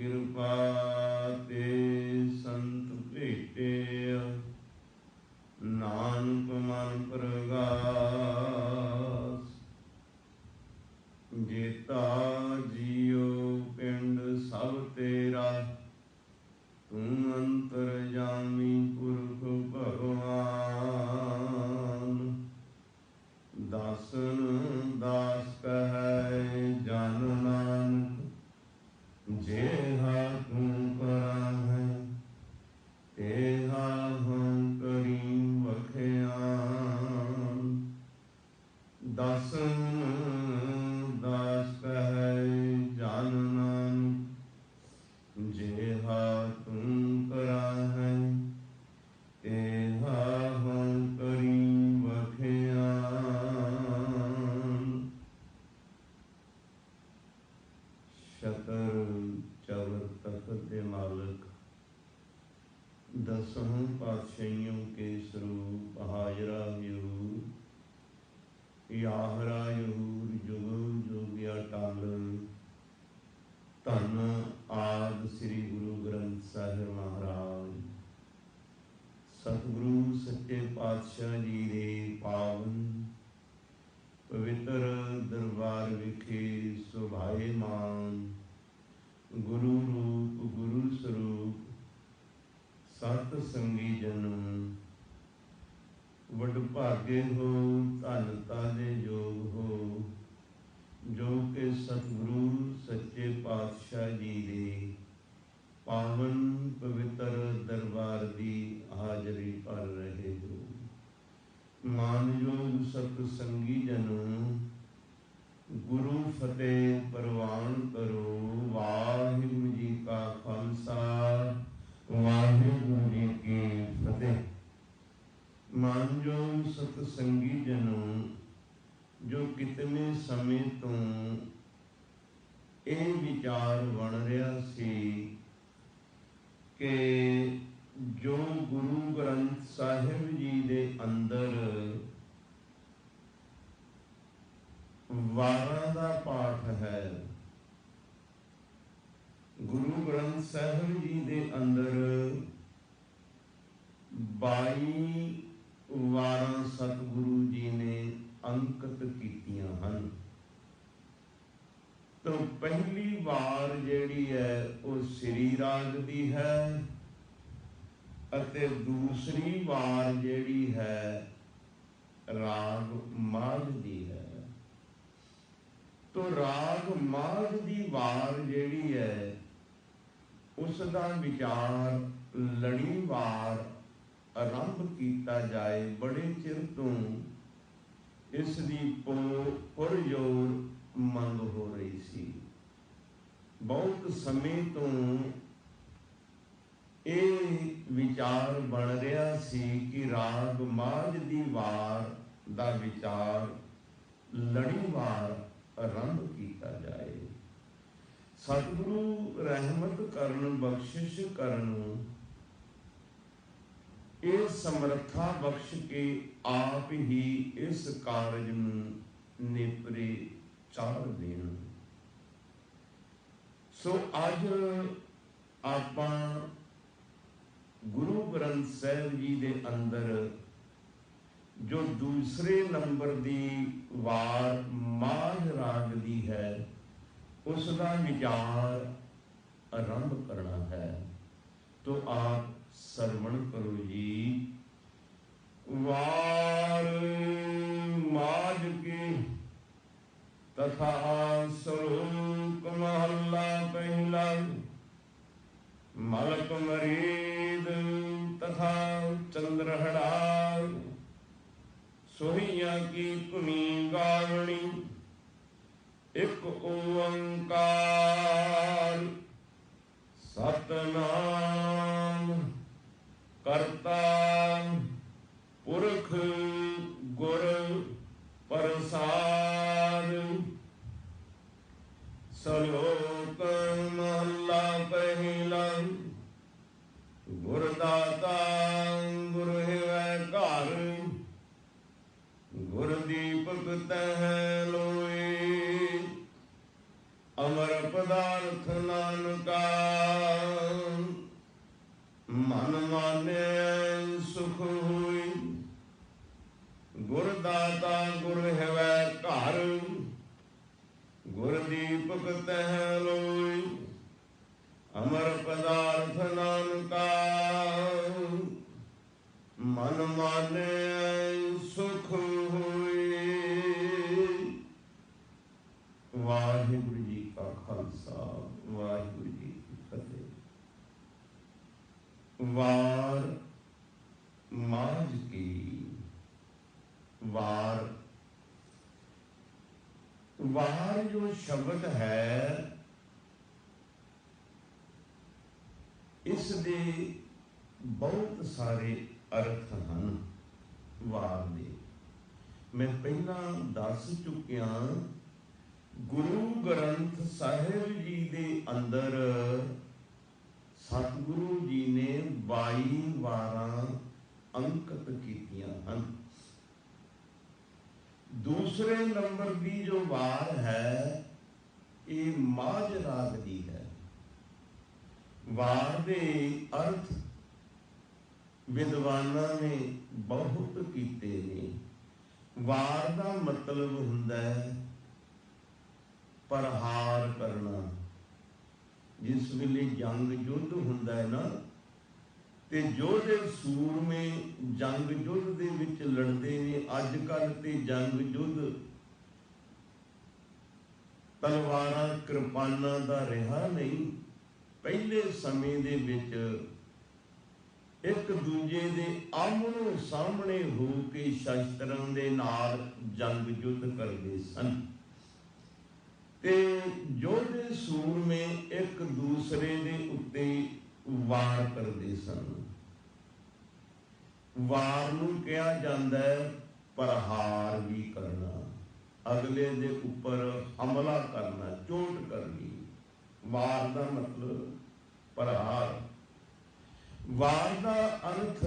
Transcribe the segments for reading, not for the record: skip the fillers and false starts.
कृपा ते संत भेटे, नानक मन प्रगास। जेता जियो पिंड सब तेरा, तू अंतरजामी पुरख भगवान। दासन दास कहे जन नानक, जेहा तू कराहै तेहा हम करी बख्यान। दासन दास कहे जन नानक, जेहा तू कराहै तेहा हम करी बख्यान। शतर चवर तखत दे मालिक, दसों पातशाहियों के स्वरूप हाजरा हजूर, याहरा हजूर, जुग जुग अटल। धन आद श्री गुरु ग्रंथ साहिब महाराज, सतगुरु सच्चे पातशाह जी दे पावन पवित्र दरबार विखे सुभाएमान गुरु रूप गुरु स्वरूप सत संगी जन, वडभागे हो धन ताले योग हो, जो कि सतगुरु सच्चे पातशाह जी दे पावन पवित्र दरबार की हाजरी कर रहे हो। मानयोग सत संगी जन, गुरु फतेह प्रवान करो। वाहिगुरु जी का खालसा, वाहिगुरु जी की फतेह। मानयोग सत संगी जनों, जो कितने समय तो ये विचार बन रहा सी कि जो गुरु ग्रंथ साहिब जी दे अंदर वारां दा पाठ है, गुरु ग्रंथ साहिब जी दे अंदर 22 वारां सतगुरु जी ने अंकित कीतियां हन। तो पहली वार जिहड़ी है वो श्री राग दी है, अते दूसरी वार जिहड़ी है राग माघ दी है। तो राग माघ दी वार जिहड़ी है उसका विचार लड़ीवार आरंभ किया जाए। बड़े चिर तो इसकी पुरजोर मंग हो रही सी। बहुत समय तो ये विचार बन रहा सी कि राग माझ दी वार दा विचार लड़ीवार आरंभ किया जाए। सतगुरु रहमत करन, बख्शिश करन, ये समर्था बख्श के आप ही इस कारज नेपरे चाड़ देन। सो अज आपां गुरु ग्रंथ साहिब जी दे अंदर जो दूसरे नंबर दी वार माझ राग दी है उसका विचार आरंभ करना है। तो आप श्रवण करो जी। वार माझ की तथा स्वरूप महला पहला, मलक मरीद तथा चंद्रहड़ा, सोहिया की धुनी गावणी, एक ओंकार सतनाम करता पुरख गुर प्रसाद। सलोक महला पहला, गुरदाता गुरु है घर, गुर दीपक तह लोए, अमर पदार्थ शब्द है इस दे बहुत सारे अर्थ हैं वार दे। मैं पहला दस चुकिया गुरु ग्रंथ साहिब जी दे अंदर सतगुरु जी ने 22 वारां अंकित कीतियां हैं। दूसरे नंबर की जो वार है ये माझ राग दी है। वार दे अर्थ विद्वाना ने बहुत कीते ने। वार का मतलब हुंदा है प्रहार करना। जिस वेले जंग युद्ध हुंदा है ना, ते योधे सूरमे जंग युद्ध दे विच लड़दे ने। अजकल ते जंग युद्ध तलवारां कृपानां दा रहा नहीं। पहले समय दे विच एक दूजे दे आमनो सामने हो के शस्त्रां दे नाल जंग युद्ध करदे सन। ते योधे सूरमे एक दूसरे दे उत्ते वार करदे सन। वार नूं कहा जांदा है प्रहार भी करना, अगले दे उपर हमला करना, चोट करनी। वार का मतलब प्रहार। वार का अर्थ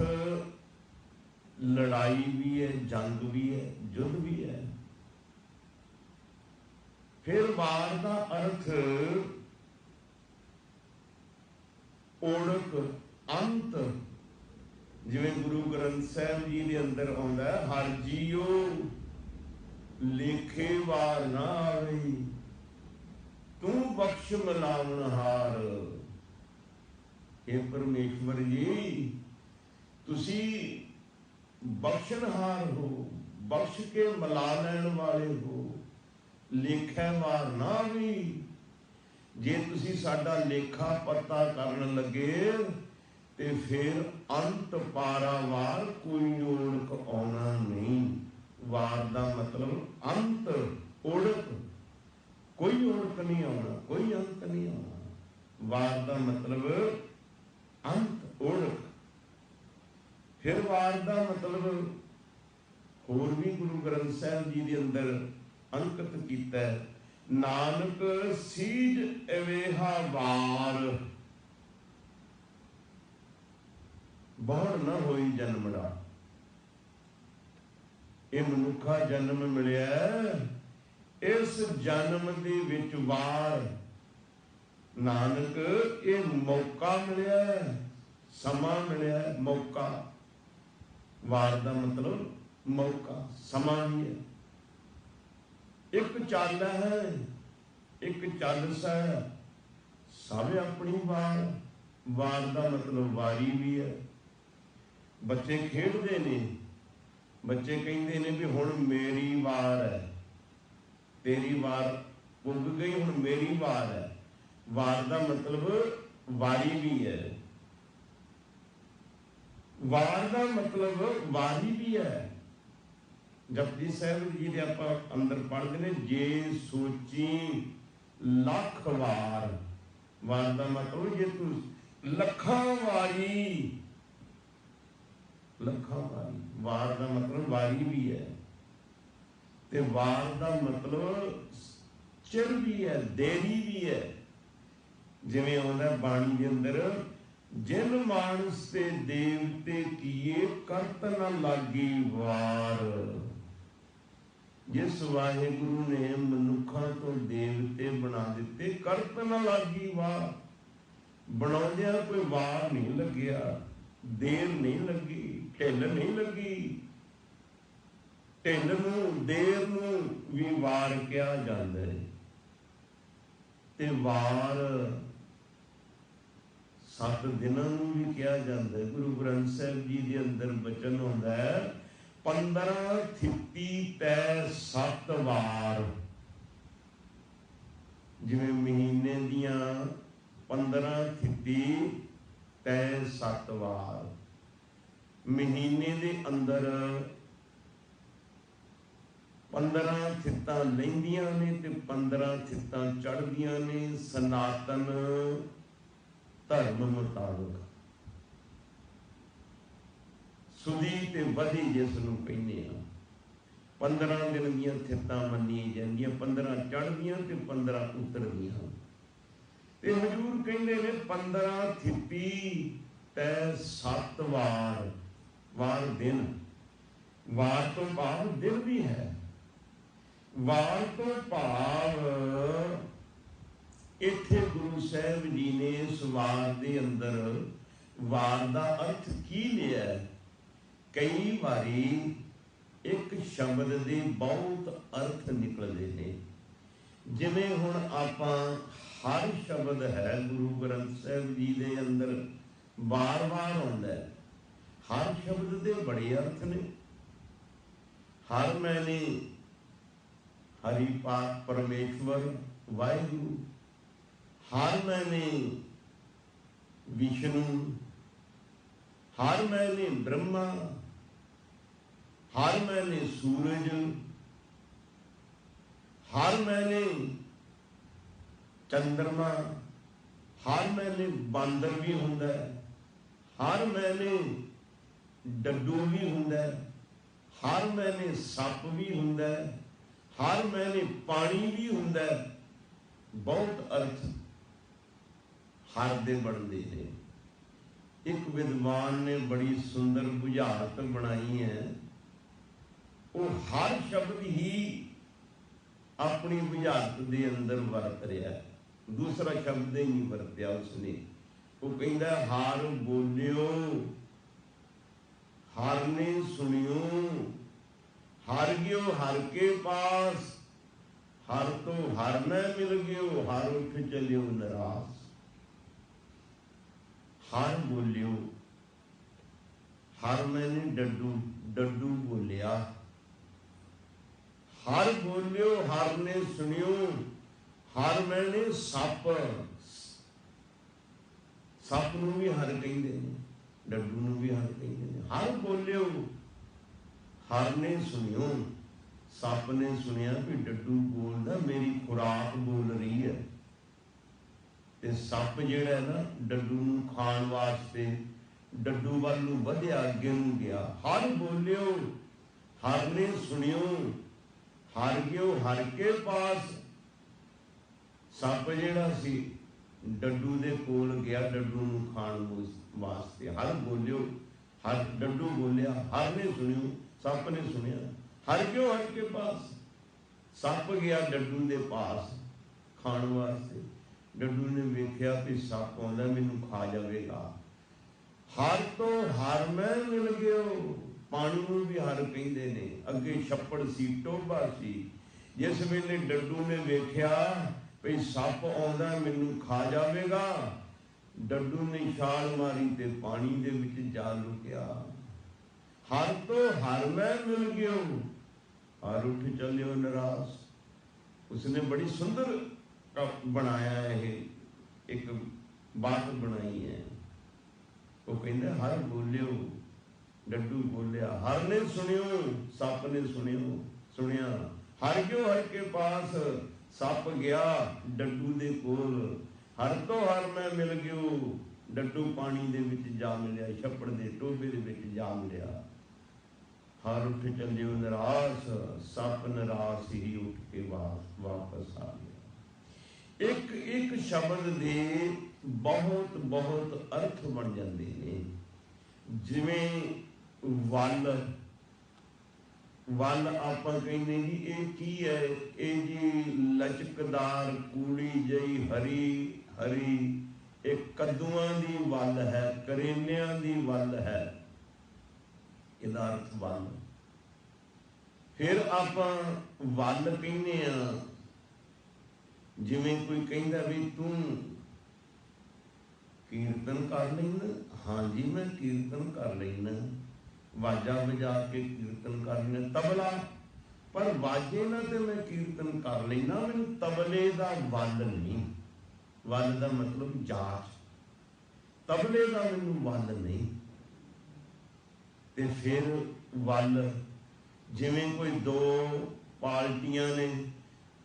लड़ाई भी है, जंग भी है, युद्ध भी है। फिर वार का अर्थ ओढ़क, अंत। जिवें गुरु ग्रंथ साहिब जी के अंदर आउंदा है, हर जीओ लेखे वार ना आवे, तू बख्श मिलावनहार। हे परमेश्वर जी, तुसी बख्शनहार हो, बख्श के मिला लैण वाले हो। लेखा वार ना आवी, जे तुसी साडा लेखा पता करन लगे ते फिर अंत पारावार कोई ओढ़क आना नहीं। वार का मतलब अंत, ओढ़क। कोई ओढ़क नहीं आना, कोई अंत नहीं आना। वार का मतलब अंत, ओढ़क। फिर वार का मतलब होर भी गुरु ग्रंथ साहिब जी के अंदर अंकित किया है। नानक सीज एवेहा वार, बहुड़ न होई जन्मड़ा। ये मनुखा जन्म मिलिया, इस जन्म दे विच वार। नानक ये मौका मिलिया, समा मिलिया, मौका। वार का मतलब मौका, समा भी है। एक चल है, एक चल सा, सब अपनी वार। वार का मतलब वारी भी है। बच्चे खेडते ने, बच्चे कहते ने भी हुण मेरी वार है, तेरी वार पुग गई, हुण मेरी वार है। वार का मतलब वारी भी है। वार का मतलब वारी भी है। जपजी साहिब जी दे आपां अंदर पढ़ते ने, जे सोची लख वार। वार का मतलब जे तू लखां वारी, लखां वारी। वार का मतलब वारी भी है। ते वार का मतलब चिर भी है, देरी भी है। जिवें आउंदा बाणी दे अंदर, जिन मानस ते देवते किए करत न लागी वार। जिस वाहिगुरु ने मनुखा तो देवते बना दिते, करत न लागी वार। बनाउंदियां कोई वार नहीं लग्या, देर नहीं लगी, ढिल नहीं लगी। ढिल नूं, देर नूं भी वार कहा जाता है। ते वार 7 दिनों भी कहा जाता है। गुरु ग्रंथ साहिब जी के अंदर बचन होता है, 15 थिप्पी तै 7 वार। जिवें महीने दियां 15 थिप्पी तै 7 वार। महीने दे अंदर 15 ਥਿੱਤਾਂ ਲੈਂਦੀਆਂ ਨੇ ਤੇ 15 ਥਿੱਤਾਂ ਚੜ੍ਹਦੀਆਂ ਨੇ ਸਨਾਤਨ ਧਰਮ ਮੁਤਾਬਕ। ਸੁਦੀ ਤੇ ਵਧੀ ਜਿਸ ਨੂੰ ਕਹਿੰਦੇ ਆ। 15 ਦਿਨ ਦੀਆਂ ਥਿੱਤਾਂ ਮੰਨੀਆਂ ਜਾਂਦੀਆਂ, 15 ਚੜ੍ਹਦੀਆਂ ਤੇ 15 ਉਤਰਦੀਆਂ। ਤੇ ਹਜ਼ੂਰ ਕਹਿੰਦੇ ਨੇ 15 ਥਿੱਤੀ ਤੈ 7 ਵਾਰ। ਵਾਰ ਦਿਨ, ਵਾਰ ਤੋਂ ਭਾਵ ਦਿਨ ਵੀ ਹੈ। ਵਾਰ ਤੋਂ ਭਾਵ ਇੱਥੇ ਗੁਰੂ ਸਾਹਿਬ ਜੀ ਨੇ ਇਸ ਵਾਰ ਦੇ ਅੰਦਰ ਵਾਰ ਦਾ ਅਰਥ ਕੀ ਲਿਆ? ਕਈ ਵਾਰੀ ਇੱਕ ਸ਼ਬਦ ਦੇ ਬਹੁਤ ਅਰਥ ਨਿਕਲਦੇ ਨੇ। ਜਿਵੇਂ ਹੁਣ ਆਪਾਂ ਹਰ ਸ਼ਬਦ ਹੈ ਗੁਰੂ ਗ੍ਰੰਥ ਸਾਹਿਬ ਜੀ ਦੇ ਅੰਦਰ ਵਾਰ-ਵਾਰ ਆਉਂਦਾ ਹੈ। ਹਰ ਸ਼ਬਦ ਦੇ ਬੜੇ ਅਰਥ ਨੇ। ਹਰ ਮੈਨੇ ਹਰੀ ਪਾਕ ਪਰਮੇਸ਼ਵਰ ਵਾਹਿਗੁਰੂ, ਹਰ ਮੈਨੇ ਵਿਸ਼ਨੂੰ, ਹਰ ਮੈਨੇ ਬ੍ਰਹਮਾ, ਹਰ ਮੈਨੇ ਸੂਰਜ, ਹਰ ਮੈਨੇ ਚੰਦਰਮਾ, ਹਰ ਮੈਨੇ ਬਾਂਦਰ ਵੀ ਹੁੰਦਾ ਹੈ, ਹਰ ਮੈਨੇ ਡੱਡੂ ਵੀ ਹੁੰਦਾ ਹੈ, ਹਰ ਮੈਨੇ ਸੱਪ ਵੀ ਹੁੰਦਾ ਹੈ, ਹਰ ਮੈਨੇ ਪਾਣੀ ਵੀ ਹੁੰਦਾ ਹੈ। ਬਹੁਤ ਅਰਥ ਹਰ ਦੇ ਬਣਦੇ ਨੇ। ਇੱਕ ਵਿਦਵਾਨ ਨੇ ਬੜੀ ਸੁੰਦਰ ਬੁਝਾਰਤ ਬਣਾਈ ਹੈ। ਉਹ ਹਰ ਸ਼ਬਦ ਹੀ ਆਪਣੀ ਬੁਝਾਰਤ ਦੇ ਅੰਦਰ ਵਰਤ ਰਿਹਾ, ਦੂਸਰਾ ਸ਼ਬਦ ਹੀ ਨਹੀਂ ਵਰਤਿਆ ਉਸਨੇ। ਉਹ ਕਹਿੰਦਾ ਹਰ ਬੋਲਿਓ, ਹਰ ਨੇ ਸੁਣਿਓ, ਹਰ ਗਿਓ ਹਰ ਕੇ ਪਾਸ, ਹਰ ਤੋਂ ਹਰ न मिल गयो, हर उठ चलियो निराश। हर बोलियो, हर मैंने डड्डू डड्डू बोलिया, हर बोलियो हर ने सुनियो, हर मैंने सप, सप नूं भी हर कहिंदे ने, डड्डू नूं भी हर कहिंदे ने। हर बोलियो हर ने सुनियो, सप ने सुनिया भी डड्डू बोलदा मेरी खुराक बोल रही है। ते सप जिहड़ा है ना डड्डू नूं खाण वास्ते डड्डू ਵੱਲ ਨੂੰ ਵਧਿਆ, ਅੱਗੇ ਨੂੰ ਗਿਆ। हर बोलियो हर ने सुनियो, हर ਗਿਓ हर के पास। सप जिहड़ा सी डड्डू दे कोल गया डड्डू नूं खाण वास्ते। हर बोलियो हर डड्डू बोलिया, हर ने सुनियो सप ने सुनिया, हर क्यों हर के पास। सप गया डड्डू दे पास खाण वास्ते। डड्डू ने वेख्या कि सप आउंदा मैनूं खा जावेगा। हर तो हर मैं मिल गयो, पानी नूं भी हर कहिंदे ने। अगे छप्पड़ सी, टोभा सी। जिस वेले डड्डू ने वेख्या भी सप आउंदा मैनूं खा जावेगा, डड्डू ने छाल मारी ते पानी दे विच जा लुकिया। हर तो हर मैं मिल गयो, हर उठ चलियो निराश। उसने बड़ी सुंदर बनाया है, एक बात बनाई है। वो कहते हर बोलियो डड्डू बोलिया, हर ने सुनियो सप ने सुनियो सुनिया। हर क्यों हर के पास, सप गया डड्डू दे कोल। हर तो हर मैं मिल गयो, डड्डू पानी दे विच जा मिलिया, छप्पड़ दे टोभे दे विच जा मिलिया। हर उठ चलियो निराश, सप निराश ही उठ के वापस आ गया। एक एक शब्द दे बहुत बहुत अर्थ बन जाते हैं। जिवें वल, वल आपां कहने जी ये की है? ये जी लचकदार कूड़ी जई हरी हरी एक कद्दूआं दी वल है, करेलियां दी वल है, इहदा अर्थ वल। फिर आपां वल कहने आ, जिवें कोई कहंदा भी तू कीर्तन कर लैना। हाँ जी मैं कीर्तन कर लैना, वाजा बजा के कीर्तन कर लेना। तबला पर वाजे ना ते मैं कीर्तन कर लेना, मैनूं तबले दा वल नहीं। वल दा मतलब जाच, तबले दा मैनूं वल नहीं। ते फिर वल जिवें कोई दो पार्टियां ने,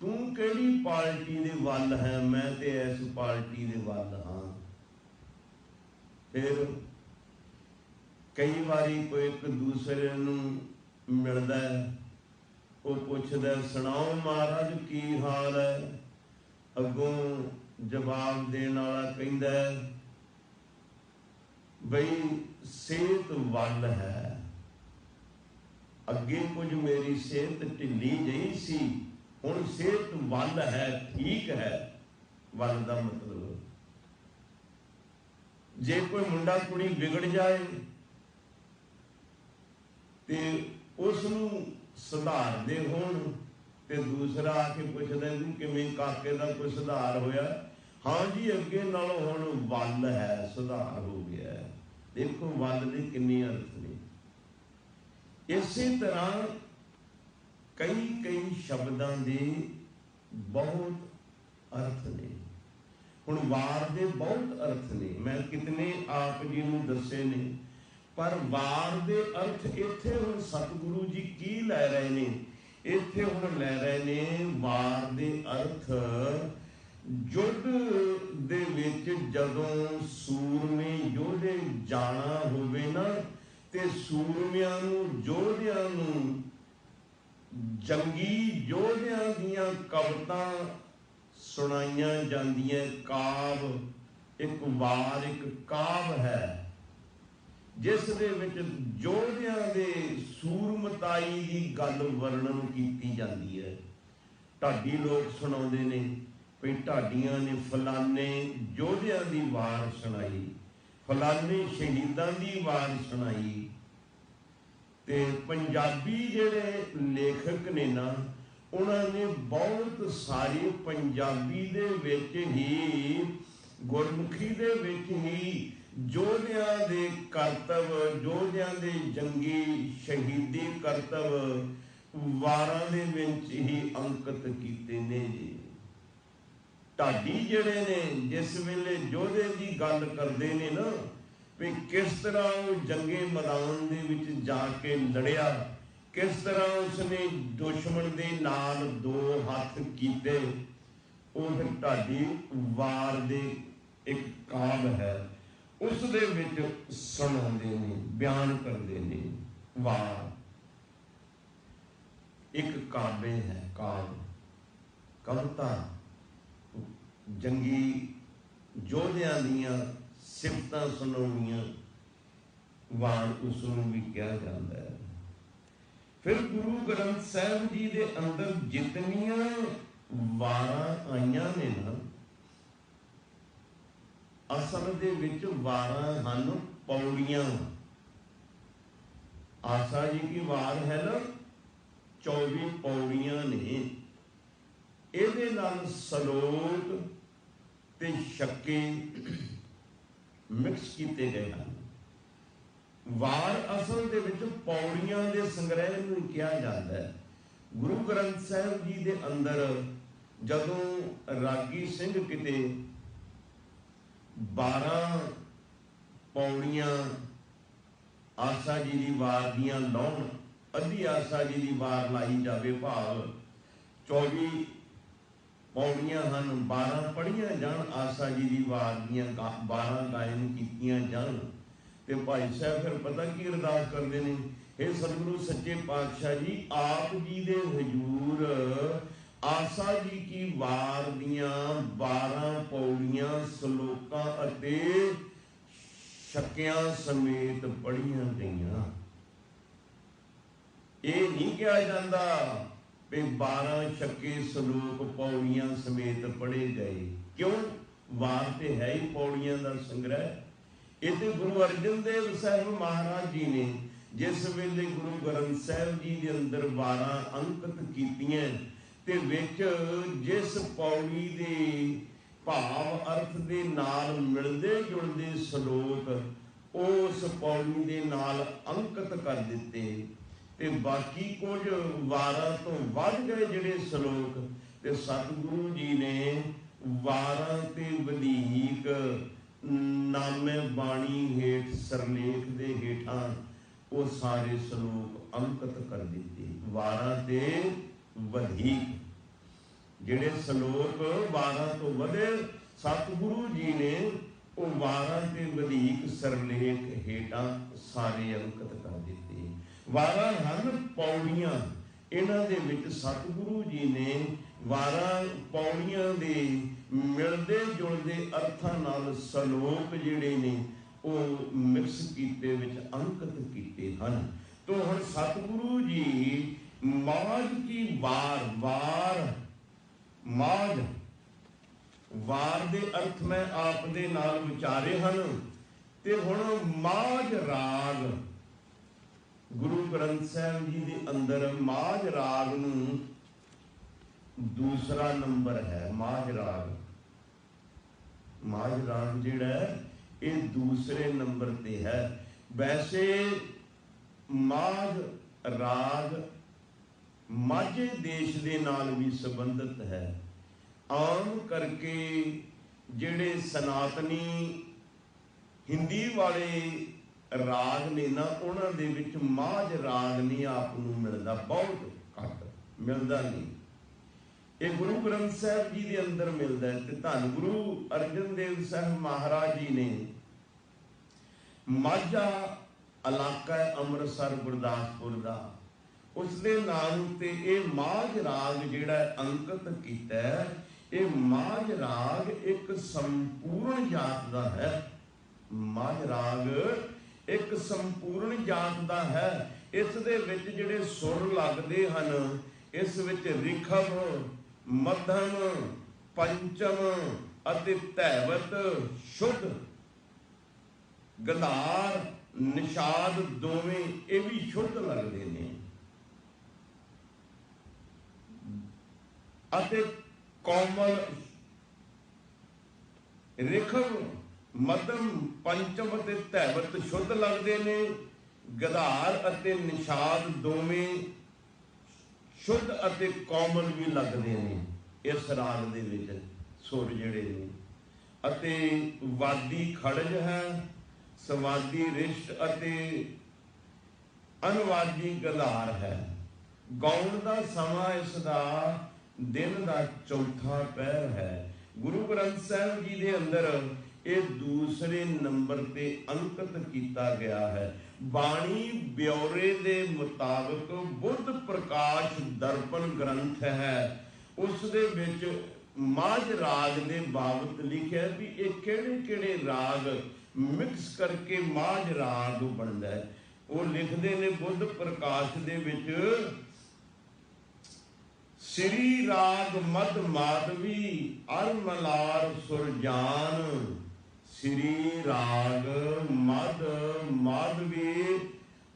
तू किहड़ी पार्टी दे वल है, मैं ते इस पार्टी दे वल हाँ। फिर कई बारी कोई एक दूसरे नूं मिलदा है, वो पुछदा सुणाओ महाराज की हाल है, अगों जवाब देने वाला कहंदा बई सेहत वल है, अगे कुछ मेरी सेहत ढिली जही सी, हुण सेहत वल है, ठीक है। वल का मतलब जे कोई मुंडा कुड़ी बिगड़ जाए ते उसनूं सुधारदे होण ते दूसरा आके पुछदा भी किवें काके दा कोई सुधार होया, हाँ जी अगे नालों हुण वल है, सुधार हो गया है। देखो वल दे किन्ने अर्थ ने। इसी तरह कई कई शब्दां दे बहुत अर्थ ने। हुण वार दे बहुत अर्थ ने, मैं कितने आप जी नूं दसे ने, पर वार दे अर्थ इत्थे हुण सतगुरु जी की लै रहे ने, इत्थे हुण लै रहे ने वार दे अर्थ युद्ध दे विच जदों सूरमे योधे जाना होवे ना, ते सूरमियां नूं योधियां नूं जंगी योधियां दीयां कवितां सुनाइयां जांदियां। काव एक वार एक काव है जिस दे विच योधियां दे सूरमताई दी गल वर्णन कीती जांदी है। ढाडी लोग सुणाउंदे ने भी ढाडियां ने फलाने योधियां दी वार सुनाई, फलाने शहीदां दी वार सुनाई। ते पंजाबी जिहड़े लेखक ने ना, उन्होंने बहुत सारी पंजाबी दे विच ही, गुरमुखी दे विच ही योधियां दे करतब, योधियां दे जंगी शहीदी करतब वारां दे विच ही अंकित कीते ने जी। ढाडी जिहड़े ने जिस वेले योधे की गल करते ने ना, भी किस तरह वो जंगे मैदान दे विच जाके लड़िया, किस तरह उसने दुश्मन दे नाल दो हथ कीते, वो फिर ढाडी वार दे एक काव है, उस दे विच सुणाउंदे ने, बयान करते ने। वार एक काव्य है, काव कविता, जंगी योधियां दीयां सिफतां सुनाउणियां, वार उसनूं भी कहा जाता है। फिर गुरु ग्रंथ साहिब जी दे अंदर जितनियां वारां आईयां ने ना, असल दे विच वारां हन पौड़ियां। आशा जी की वार है ना 24 पौड़ियां ने, इहदे नाल सलोक ते छक्के मिक्स किए गए हैं। वार असल दे विच पौड़ियां दे संग्रह नूं कहा जाता है। गुरु ग्रंथ साहिब जी दे अंदर जदों रागी सिंह किते 12 पौड़ियां आशा जी की वार दियां लाउण, अद्धी आशा जी की वार लाई जाए, भाव 24 पौड़ियां हन, 12 पढ़ियां जान आशा जी की वार दियां, 12 गायन कीतियां जान। ते भाई साहब फिर पता की अरदास करते हैं, हे सतगुरु सच्चे पातशाह जी, आप जी दे हजूर आशा जी की वार दियां 12 पौड़ियां सलोकां अते छक्कियां समेत पढ़ियां गईयां। ये नहीं कहा जाता भी 12 छक्के सलोक पौड़ियां समेत पढ़े गए, क्यों? वार ते है ही पौड़ियां का संग्रह। इतने गुरु अर्जन देव साहिब महाराज जी ने जिस वेले गुरु ग्रंथ साहिब जी के अंदर 12 अंकित कीतियां, ते विच जिस पौड़ी दे भाव अर्थ दे नाल मिलदे जुलदे सलोक उस पौड़ी दे नाल अंकित कर दिते, ते बाकी कुछ 12 तो वध गए जिहड़े सलोक, ते सतगुरु जी ने 12 ते वधीक नामे बाणी हेठ सरलेख दे हेठां वो सारे सलोक अंकित कर दिते। 12 ते वधीक ਜਿਹੜੇ ਸ਼ਲੋਕ 12 ਤੋਂ ਵਧੇ ਸਤਿਗੁਰੂ ਜੀ ਨੇ ਉਹ 12 ਤੇ ਵਧੇਕ ਸਰਲੇਖ ਹੇਠਾਂ ਸਾਰੇ ਅੰਕਿਤ ਕਰ ਦਿੱਤੇ। 12 ਹਨ ਪੌੜੀਆਂ, ਇਹਨਾਂ ਦੇ ਵਿੱਚ ਸਤਿਗੁਰੂ ਜੀ ਨੇ 12 ਪੌੜੀਆਂ ਦੇ ਮਿਲਦੇ ਜੁਲਦੇ ਅਰਥਾਂ ਨਾਲ ਸ਼ਲੋਕ ਜਿਹੜੇ ਨੇ ਉਹ ਮਿਕਸ ਕੀਤੇ, ਵਿੱਚ ਅੰਕਿਤ ਕੀਤੇ ਹਨ। ਤੋ ਹੁਣ ਸਤਿਗੁਰੂ ਜੀ ਮਾਝ ਕੀ ਵਾਰ ਮਾਝ ਵਾਰ ਦੇ ਅਰਥ ਮੈਂ ਆਪ ਦੇ ਨਾਲ ਵਿਚਾਰੇ ਹਨ। ਤੇ ਹੁਣ ਮਾਝ ਰਾਗ ਗੁਰੂ ਗ੍ਰੰਥ ਸਾਹਿਬ ਜੀ ਦੇ ਅੰਦਰ ਮਾਝ ਰਾਗ ਨੂੰ ਦੂਸਰਾ ਨੰਬਰ ਹੈ। ਮਾਝ ਰਾਗ ਜਿਹੜਾ ਇਹ ਦੂਸਰੇ ਨੰਬਰ ਤੇ ਹੈ। ਵੈਸੇ ਮਾਝ ਰਾਗ ਮਾਝੇ ਦੇਸ਼ ਦੇ ਨਾਲ ਵੀ ਸੰਬੰਧਿਤ ਹੈ। ਆਮ ਕਰਕੇ ਜਿਹੜੇ ਸਨਾਤਨੀ ਹਿੰਦੀ ਵਾਲੇ ਰਾਗ ਨੇ ਨਾ, ਉਹਨਾਂ ਦੇ ਵਿੱਚ ਮਾਝ ਰਾਗ ਨਹੀਂ ਆਪ ਨੂੰ ਮਿਲਦਾ, ਬਹੁਤ ਘੱਟ ਮਿਲਦਾ ਨਹੀਂ। ਇਹ ਗੁਰੂ ਗ੍ਰੰਥ ਸਾਹਿਬ ਜੀ ਦੇ ਅੰਦਰ ਮਿਲਦਾ ਹੈ। ਤੇ ਧੰਨ ਗੁਰੂ ਅਰਜਨ ਦੇਵ ਸਾਹਿਬ ਮਹਾਰਾਜ ਜੀ ਨੇ ਮਾਝਾ ਇਲਾਕਾ ਅੰਮ੍ਰਿਤਸਰ ਗੁਰਦਾਸਪੁਰ ਦਾ, ਉਸ ਦੇ ਨਾਮ ਉੱਤੇ ਇਹ ਮਾਝ ਰਾਗ ਜਿਹੜਾ ਅੰਕਿਤ ਕੀਤਾ ਹੈ। ਇਹ ਮਾਝ ਰਾਗ ਇੱਕ ਸੰਪੂਰਨ ਜਾਤ ਦਾ ਹੈ। ਮਾਝ ਰਾਗ ਇੱਕ ਸੰਪੂਰਨ ਜਾਤ ਦਾ ਹੈ। ਇਸ ਦੇ ਵਿੱਚ ਜਿਹੜੇ ਸੁਰ ਲੱਗਦੇ ਹਨ, ਇਸ ਵਿੱਚ ਰਿਖਵ, ਮੱਧਮ, ਪੰਚਮ ਅਤੇ ਧੈਵਤ, ਸ਼ੁੱਧ, ਗੰਧਾਰ, ਨਿਸ਼ਾਦ ਦੋਵੇਂ ਇਹ ਵੀ ਸ਼ੁੱਧ ਲੱਗਦੇ ਨੇ। ਅਤੇ ਕੋਮਲ, ਰਿਖਵ, ਮੱਧਮ, ਪੰਚਮ ਅਤੇ ਧੈਵਤ ਸ਼ੁੱਧ ਲੱਗਦੇ ਨੇ। ਗੰਧਾਰ ਅਤੇ ਨਿਸ਼ਾਦ ਦੋਵੇਂ ਸ਼ੁੱਧ ਅਤੇ ਕੋਮਲ ਵੀ ਲੱਗਦੇ ਨੇ ਇਸ ਰਾਗ ਦੇ ਵਿੱਚ ਸੁਰ ਜਿਹੜੇ ਨੇ। ਅਤੇ ਵਾਦੀ ਖੜਜ ਹੈ, ਸਵਾਦੀ ਰਿਸ਼ਟ ਅਤੇ ਅਨਵਾਦੀ ਗੰਧਾਰ ਹੈ। ਗਾਉਣ ਦਾ ਸਮਾਂ ਇਸ ਦਾ ਦਿਨ ਦਾ ਚੌਥਾ ਪਹਿਰ ਹੈ। ਗੁਰੂ ਗ੍ਰੰਥ ਸਾਹਿਬ ਜੀ ਦੇ ਅੰਦਰ ਇਹ ਦੂਸਰੇ ਨੰਬਰ ਤੇ ਅੰਕਿਤ ਕੀਤਾ ਗਿਆ ਹੈ। ਬਾਣੀ ਬਿਉਰੇ ਦੇ ਮੁਤਾਬਕ ਬੁੱਧ ਪ੍ਰਕਾਸ਼ ਦਰਪਣ ਗ੍ਰੰਥ ਹੈ, ਉਸ ਦੇ ਵਿੱਚ ਮਾਝ ਰਾਗ ਦੇ ਬਾਬਤ ਲਿਖਿਆ ਵੀ ਇਹ ਕਿਹੜੇ ਕਿਹੜੇ ਰਾਗ ਮਿਕਸ ਕਰਕੇ ਮਾਝ ਰਾਗ ਬਣਦਾ ਹੈ। ਉਹ ਲਿਖਦੇ ਨੇ ਬੁੱਧ ਪ੍ਰਕਾਸ਼ ਦੇ ਵਿੱਚ, ਸ੍ਰੀ ਰਾਗ ਮਧ ਮਾਧਵੀ ਅਰ ਮਲਾਰ ਸੁਰਜਾਨ। ਸ੍ਰੀ ਰਾਗ ਮਧ ਮਾਧਵੀ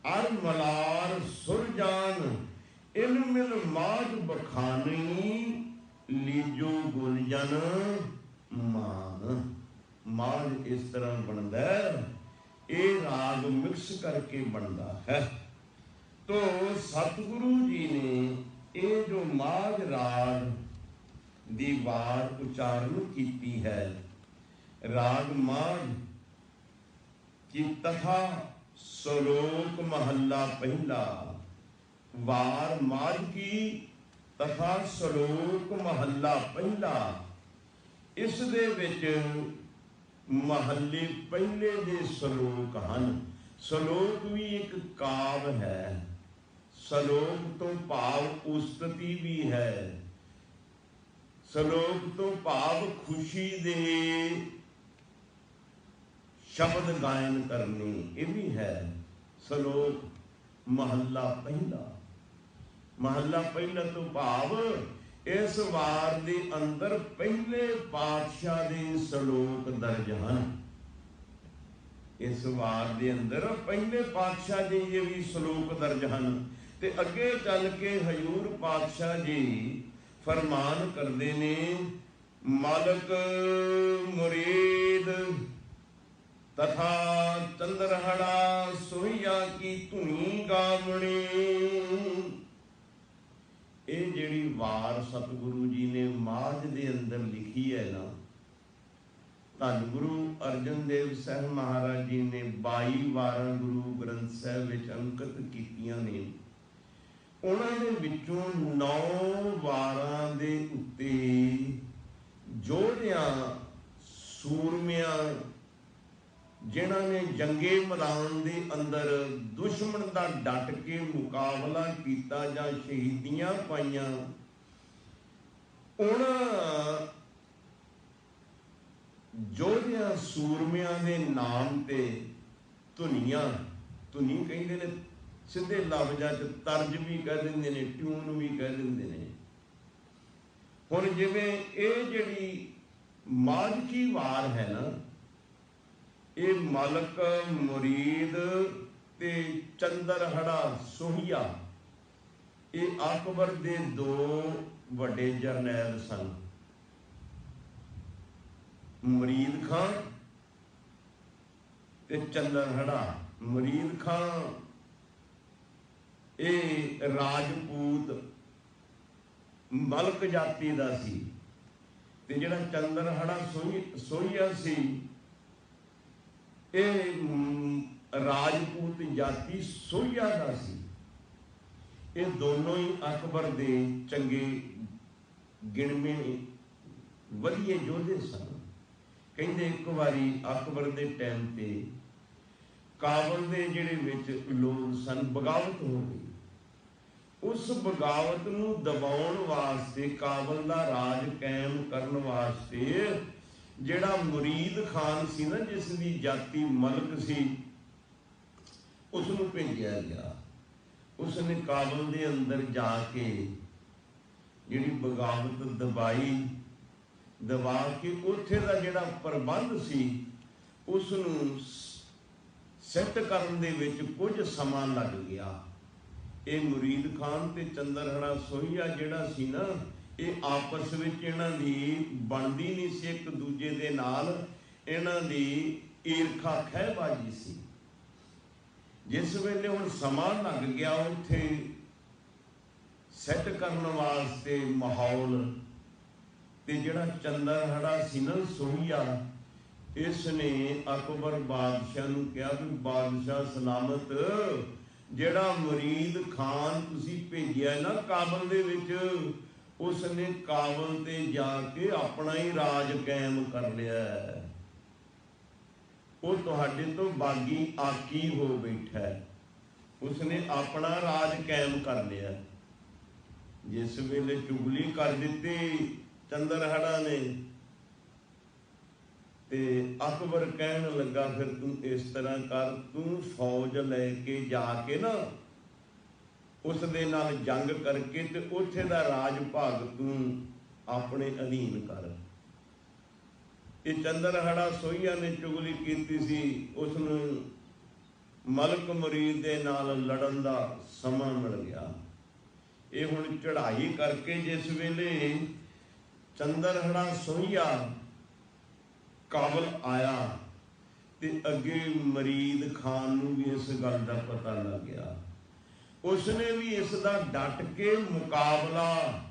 ਅਰ ਮਲਾਰ ਸੁਰਜਾਨ। ਇਨ ਮਿਲ ਮਾਝ ਬਖਾਨੀ ਲੀਜੋ ਗੁਲਜਨ ਮਾਨ। ਮਾਝ ਇਸ ਤਰ੍ਹਾਂ ਬਣਦਾ ਹੈ, ਇਹ ਰਾਗ ਮਿਕਸ ਕਰਕੇ ਬਣਦਾ ਹੈ। ਤੋ ਸਤਿਗੁਰੂ ਜੀ ਨੇ ਇਹ ਜੋ ਮਾਝ ਰਾਗ ਦੀ ਵਾਰ ਉਚਾਰਨ ਕੀਤੀ ਹੈ, ਰਾਗ ਮਾਝ की तथा श्लोक महला पहला। वार माझ की तथा श्लोक महला पहला। इस दे विच महले पहले दे श्लोक हन। श्लोक भी एक काव है, श्लोक तो भाव उस्तति भी है, श्लोक तो भाव खुशी दे शब्द गायन करनी, ये भी है। श्लोक महला पहला, महला पहला तो भाव इस वार दे अंदर पहले पातशाह दे श्लोक दर्ज हैं। इस वार दे अंदर पहले पातशाह जी ये भी श्लोक दर्ज हैं। ते अगे चल के हजूर पातशाह जी फरमान करते ने, मालक मुरीद तथा चंद्रहड़ा सोहिया की धुनी गावणी। ये जिहड़ी वार सतगुरु जी ने माझ दे अंदर लिखी है ना, धन गुरु अर्जन देव साहब महाराज जी ने 22 वारां गुरु ग्रंथ साहब विच अंकित कीतियां ने। ਉਹਨਾਂ ਦੇ ਵਿੱਚੋਂ 9 ਵਾਰਾਂ ਦੇ ਉੱਤੇ ਯੋਧਿਆਂ ਸੂਰਮਿਆਂ ਜਿਨ੍ਹਾਂ ਨੇ ਜੰਗੇ ਮੈਦਾਨ ਦੇ ਅੰਦਰ ਦੁਸ਼ਮਣ ਦਾ ਡਟ ਕੇ ਮੁਕਾਬਲਾ ਕੀਤਾ ਜਾਂ ਸ਼ਹੀਦੀਆਂ ਪਾਈਆਂ, ਉਹਨਾਂ ਯੋਧਿਆਂ ਸੂਰਮਿਆਂ ਦੇ ਨਾਮ ਤੇ ਧੁਨੀਆਂ, ਧੁਨੀ ਕਹਿੰਦੇ ਨੇ ਸਿੱਧੇ ਲਫ਼ਜ਼ਾਂ 'ਚ, ਤਰਜ ਵੀ ਕਹਿ ਦਿੰਦੇ ਨੇ, ਟਿਊਨ ਵੀ ਕਹਿ ਦਿੰਦੇ ਨੇ। ਹੁਣ ਜਿਵੇਂ ਇਹ ਜਿਹੜੀ ਮਾਝਕੀ ਵਾਰ ਹੈ ਨਾ, ਇਹ ਮਲਕ ਮੁਰੀਦ ਤੇ ਚੰਦਰਹੜਾ ਸੋਹੀਆ, ਇਹ ਅਕਬਰ ਦੇ 2 ਵੱਡੇ ਜਰਨੈਲ ਸਨ। ਮੁਰੀਦ ਖਾਂ ਤੇ ਚੰਦਰਹੜਾ। ਮੁਰੀਦ ਖਾਂ ਇਹ ਰਾਜਪੂਤ ਮਲਕ ਜਾਤੀ ਦਾ ਸੀ, ਤੇ ਜਿਹੜਾ ਚੰਦਰਹੜਾ ਸੋਹੀਆ ਸੀ ਇਹ ਰਾਜਪੂਤ ਜਾਤੀ ਸੋਹੀਆ ਦਾ ਸੀ। ਇਹ ਦੋਨੋਂ ਹੀ ਅਕਬਰ ਦੇ ਚੰਗੇ ਗਿਣਵੇਂ ਵਧੀਆ ਯੋਧੇ ਸਨ। ਕਹਿੰਦੇ ਇੱਕ ਵਾਰੀ ਅਕਬਰ ਦੇ ਟਾਈਮ ਤੇ ਕਾਬਲ ਦੇ ਜਿਹੜੇ ਵਿੱਚ ਲੋਕ ਸਨ, ਬਗਾਵਤ ਹੋ ਗਈ। ਉਸ ਬਗਾਵਤ ਨੂੰ ਦਬਾਉਣ ਵਾਸਤੇ, ਕਾਬਲ ਦਾ ਰਾਜ ਕਾਇਮ ਕਰਨ ਵਾਸਤੇ ਜਿਹੜਾ ਮੁਰੀਦ ਖਾਨ ਸੀ ਨਾ, ਜਿਸ ਦੀ ਜਾਤੀ ਮਲਕ ਸੀ, ਉਸ ਨੂੰ ਭੇਜਿਆ ਗਿਆ। ਉਸ ਨੇ ਕਾਬਲ ਦੇ ਅੰਦਰ ਜਾ ਕੇ ਜਿਹੜੀ ਬਗਾਵਤ ਦਬਾ ਕੇ ਉੱਥੇ ਦਾ ਜਿਹੜਾ ਪ੍ਰਬੰਧ ਸੀ ਉਸ ਨੂੰ ਸੈੱਟ ਕਰਨ ਦੇ ਵਿੱਚ ਕੁਝ ਸਮਾਂ ਲੱਗ ਗਿਆ। ਇਹ ਮੁਰੀਦ ਖਾਨ ਤੇ ਚੰਦਰਹੜਾ ਸੋਹੀਆ ਜਿਹੜਾ ਸੀ ਨਾ, ਇਹ ਆਪਸ ਵਿੱਚ ਇਹਨਾਂ ਦੀ ਬਣਦੀ ਨਹੀਂ ਸੀ, ਇੱਕ ਦੂਜੇ ਦੇ ਨਾਲ ਇਹਨਾਂ ਦੀ ਈਰਖਾ ਖਹਿਬਾਜ਼ੀ ਸੀ। ਜਿਸ ਵੇਲੇ ਹੁਣ ਸਮਾਂ ਲੱਗ ਗਿਆ ਉੱਥੇ ਸੈੱਟ ਕਰਨ ਵਾਸਤੇ ਮਾਹੌਲ, ਤੇ ਜਿਹੜਾ ਚੰਦਰਹੜਾ ਸੀ ਨਾ ਸੋਹੀਆ, ਇਸ ਨੇ ਅਕਬਰ ਬਾਦਸ਼ਾਹ ਨੂੰ ਕਿਹਾ ਵੀ ਬਾਦਸ਼ਾਹ ਸਲਾਮਤ, ਜਿਹੜਾ ਮੁਰੀਦ ਖਾਨ ਤੁਸੀਂ ਭੇਜਿਆ ਨਾ ਕਾਬਲ ਦੇ ਵਿੱਚ, ਉਸ ਨੇ ਕਾਬਲ ਤੇ ਜਾ ਕੇ ਆਪਣਾ ਹੀ ਰਾਜ ਕਾਇਮ ਕਰ ਲਿਆ। ਉਹ ਤੁਹਾਡੇ ਤੋਂ ਬਾਗੀ ਆਕੀ ਹੋ ਬੈਠਾ, ਉਸਨੇ ਆਪਣਾ ਰਾਜ ਕਾਇਮ ਕਰ ਲਿਆ। ਜਿਸ ਵੇਲੇ ਚੁਗਲੀ ਕਰ ਦਿੱਤੀ ਚੰਦਰਹੜਾ ਨੇ, ਤੇ ਅਕਬਰ ਕਹਿਣ ਲੱਗਾ ਫਿਰ ਤੂੰ ਇਸ ਤਰ੍ਹਾਂ ਕਰ, ਤੂੰ ਫੌਜ ਲੈ ਕੇ ਜਾ ਕੇ ਨਾ ਉਸ ਦੇ ਨਾਲ ਜੰਗ ਕਰਕੇ ਤੇ ਉੱਥੇ ਦਾ ਰਾਜ ਭਾਗ ਤੂੰ ਆਪਣੇ ਅਧੀਨ ਕਰ। ਇਹ ਚੰਦਰਹੜਾ ਸੋਹੀਆ ਨੇ ਚੁਗਲੀ ਕੀਤੀ ਸੀ, ਉਸ ਨੂੰ ਮਲਕ ਮੁਰੀਦ ਦੇ ਨਾਲ ਲੜਨ ਦਾ ਸਮਾਂ ਮਿਲ ਗਿਆ। ਇਹ ਹੁਣ ਚੜ੍ਹਾਈ ਕਰਕੇ ਜਿਸ ਵੇਲੇ ਚੰਦਰਹੜਾ ਸੋਹੀਆ ਕਾਬਲ ਆਇਆ ਤੇ ਅੱਗੇ ਮੁਰੀਦ ਖਾਨ ਨੂੰ ਵੀ ਇਸ ਗੱਲ ਦਾ ਪਤਾ ਲੱਗ ਗਿਆ। ਉਸਨੇ ਵੀ ਇਸ ਦਾ ਡਟ ਕੇ ਮੁਕਾਬਲਾ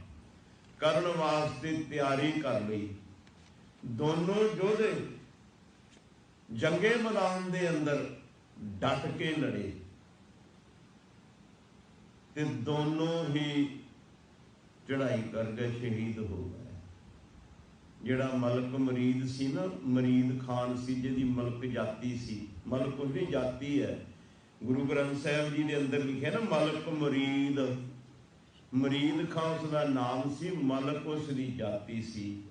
ਕਰਨ ਵਾਸਤੇ ਤਿਆਰੀ ਕਰ ਲਈ। ਦੋਨੋਂ ਯੋਧੇ ਜੰਗੇ ਮੈਦਾਨ ਦੇ ਅੰਦਰ ਡਟ ਕੇ ਲੜੇ ਤੇ ਦੋਨੋਂ ਹੀ ਚੜ੍ਹਾਈ ਕਰਕੇ ਸ਼ਹੀਦ ਹੋ ਗਏ। ਜਿਹੜਾ ਮਲਕ ਮੁਰੀਦ ਸੀ ਨਾ, ਮੁਰੀਦ ਖਾਨ ਸੀ, ਜਿਹਦੀ ਮਲਕ ਜਾਤੀ ਸੀ, ਮਲਕ ਉਹਦੀ ਜਾਤੀ ਹੈ। ਗੁਰੂ ਗ੍ਰੰਥ ਸਾਹਿਬ ਜੀ ਦੇ ਅੰਦਰ ਲਿਖਿਆ ਨਾ ਮਲਕ ਮੁਰੀਦ, ਮੁਰੀਦ ਖਾਨ ਉਸ ਦਾ ਨਾਮ ਸੀ, ਮਲਕ ਉਸ ਦੀ ਜਾਤੀ ਸੀ।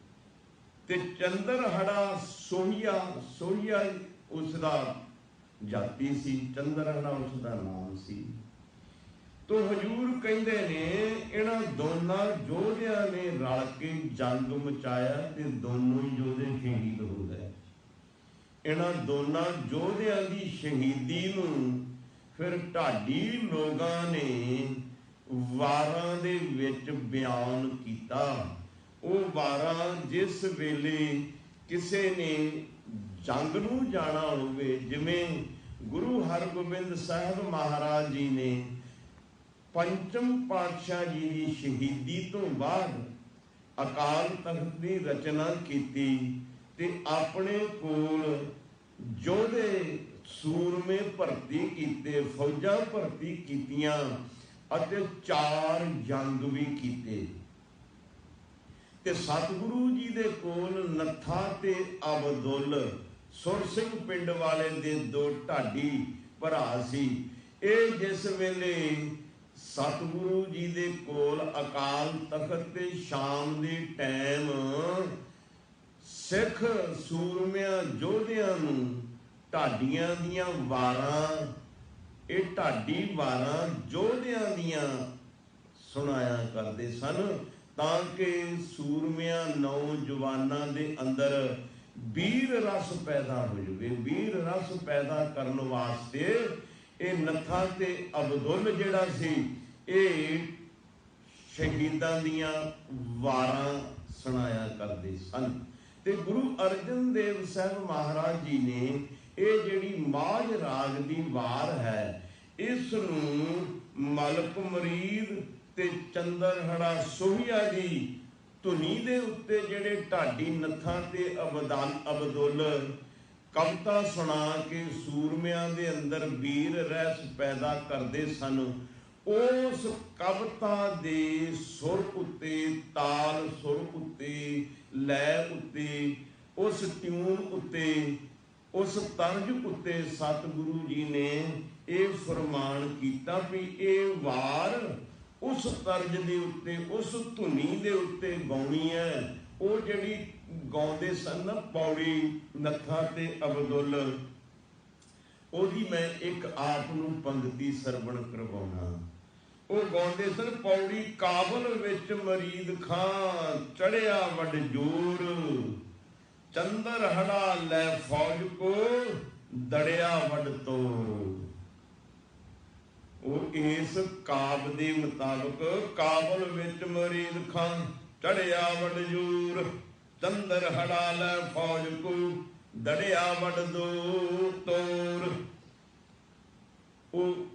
ਤੇ ਚੰਦਰਹੜਾ ਸੋਹੀਆ, ਸੋਹੀਆ ਉਸ ਦਾ ਜਾਤੀ ਸੀ, ਚੰਦਰਹੜਾ ਉਸ ਦਾ ਨਾਮ ਸੀ। ਤੋ ਹਜੂਰ ਕਹਿੰਦੇ ਨੇ ਇਹਨਾਂ ਦੋਨਾਂ ਯੋਧਿਆਂ ਨੇ ਰਲ ਕੇ ਜੰਗ ਮਚਾਇਆ ਤੇ ਦੋਨੋਂ ਹੀ ਯੋਧੇ ਸ਼ਹੀਦ ਹੋ ਗਏ। ਇਹਨਾਂ ਦੋਨਾਂ ਯੋਧਿਆਂ ਦੀ ਸ਼ਹੀਦੀ ਨੂੰ ਫਿਰ ਢਾਡੀ ਲੋਕਾਂ ਨੇ ਵਾਰਾਂ ਦੇ ਵਿੱਚ ਬਿਆਨ ਕੀਤਾ। ਉਹ ਵਾਰਾਂ ਜਿਸ ਵੇਲੇ ਕਿਸੇ ਨੇ ਜੰਗ ਨੂੰ ਜਾਣਾ ਹੋਵੇ, ਜਿਵੇਂ ਗੁਰੂ ਹਰਗੋਬਿੰਦ ਸਾਹਿਬ ਮਹਾਰਾਜ ਜੀ ਨੇ ਪੰਚਮ ਪਾਤਸ਼ਾਹ ਜੀ ਦੀ ਸ਼ਹੀਦੀ ਤੋਂ ਬਾਅਦ ਅਕਾਲ ਤਖਤ ਦੀ ਰਚਨਾ ਕੀਤੀ ਤੇ ਆਪਣੇ ਕੋਲ ਯੋਧੇ ਸੂਰਮੇ ਭਰਤੀ ਕੀਤੇ, ਫੌਜਾਂ ਭਰਤੀ ਕੀਤੀਆਂ। ਅਤੇ 4 ਜੰਗ भी कीते। ਤੇ ਸਤਿਗੁਰੂ ਜੀ ਦੇ ਕੋਲ ਨੱਥਾ ਤੇ ਅਬਦੁੱਲ ਸੁਰ ਸਿੰਘ ਪਿੰਡ ਵਾਲੇ ਦੇ 2 ਢਾਡੀ ਭਰਾ ਸੀ। ਇਹ ਜਿਸ ਵੇਲੇ ਸਤਿਗੁਰੂ ਜੀ ਦੇ ਕੋਲ ਅਕਾਲ ਤਖਤ ਤੇ ਸ਼ਾਮ ਦੇ ਟਾਈਮ ਸਿੱਖ ਸੂਰਮਿਆਂ ਯੋਧਿਆਂ ਨੂੰ ਢਾਡੀਆਂ ਦੀਆਂ ਵਾਰਾਂ, ਇਹ ਢਾਡੀ ਵਾਰਾਂ ਯੋਧਿਆਂ ਦੀਆਂ ਸੁਣਾਇਆ ਕਰਦੇ ਸਨ, ਤਾਂ ਕਿ ਸੂਰਮਿਆਂ ਨੌਜਵਾਨਾਂ ਦੇ ਅੰਦਰ ਵੀਰ ਰਸ ਪੈਦਾ ਹੋ ਜਾਵੇ। ਵੀਰ ਰਸ ਪੈਦਾ ਕਰਨ ਵਾਸਤੇ ਇਹ ਨੱਥਾ ਤੇ ਅਬਦੁੱਲ ਜਿਹੜਾ ਸੀ ਇਹ ਸ਼ਹੀਦਾਂ ਦੀਆਂ ਵਾਰਾਂ ਸੁਣਾਇਆ ਕਰਦੇ ਸਨ। ਤੇ ਗੁਰੂ ਅਰਜਨ ਦੇਵ ਸਾਹਿਬ ਮਹਾਰਾਜ ਜੀ ਨੇ ਇਹ ਜਿਹੜੀ ਮਾਝ ਰਾਗ ਦੀ ਵਾਰ ਹੈ, ਇਸ ਨੂੰ ਮਲਕ ਮਰੀਦ ਤੇ ਚੰਦਰਹੜਾ ਸੋਹੀਆ ਦੀ ਧੁਨੀ ਦੇ ਉੱਤੇ ਜਿਹੜੇ ਢਾਡੀ ਨੱਥਾਂ ਤੇ ਅਬਦੁੱਲ ਕਵਿਤਾ ਸੁਣਾ ਕੇ ਸੂਰਮਿਆਂ ਦੇ ਅੰਦਰ ਵੀਰ ਰਸ ਪੈਦਾ ਕਰਦੇ ਸਨ, ਉਸ ਕਵਿਤਾ ਦੇ ਸੁਰ ਉੱਤੇ, ਤਾਲ ਸੁਰ ਉੱਤੇ, ਲੈ ਉੱਤੇ, ਉਸ ਟਿਊਨ ਉੱਤੇ, ਉਸ ਤਰਜ ਉੱਤੇ ਸਤਿਗੁਰੂ ਜੀ ਨੇ ਇਹ ਫਰਮਾਨ ਕੀਤਾ ਵੀ ਇਹ ਵਾਰ ਉਸ ਤਰਜ ਦੇ ਉੱਤੇ, ਉਸ ਧੁਨੀ ਦੇ ਉੱਤੇ ਗਾਉਣੀ ਹੈ। ਉਹ ਜਿਹੜੀ ਗਾਉਂਦੇ ਸਨ ਪੌੜੀ ਨੱਥਾ ਤੇ ਅਬਦੁੱਲ, ਉਹਦੀ ਮੈਂ ਇੱਕ ਆਪ ਨੂੰ ਪੰਗਤੀ ਸਰਵਣ ਕਰਵਾਉਣਾ। ਉਹ ਗਾਉਂਦੇ ਸਨ, ਪੌੜੀ ਕਾਬਲ ਵਿੱਚ ਮਰੀਦ ਖਾਂ ਚੜਿਆ ਵੱਡ ਜੋਰ, ਚੰਦਰ ਹੜਾ ਲੈ ਫੌਜ ਕੋ ਦੜਿਆ ਵੱਡ ਤੋਰ। ਉਹ ਇਸ ਕਾਵ ਦੇ ਮੁਤਾਬਕ ਕਾਬਲ ਵਿੱਚ ਮਰੀਦ ਖਾਂ ਚੜਿਆ ਵੱਡ ਜੋਰ, ਚੰਦਰ ਹੜਾ ਲੈ ਫੌਜ ਕੋ ਦੜਿਆ ਵੱਡ ਤੋਰ। ਉਹ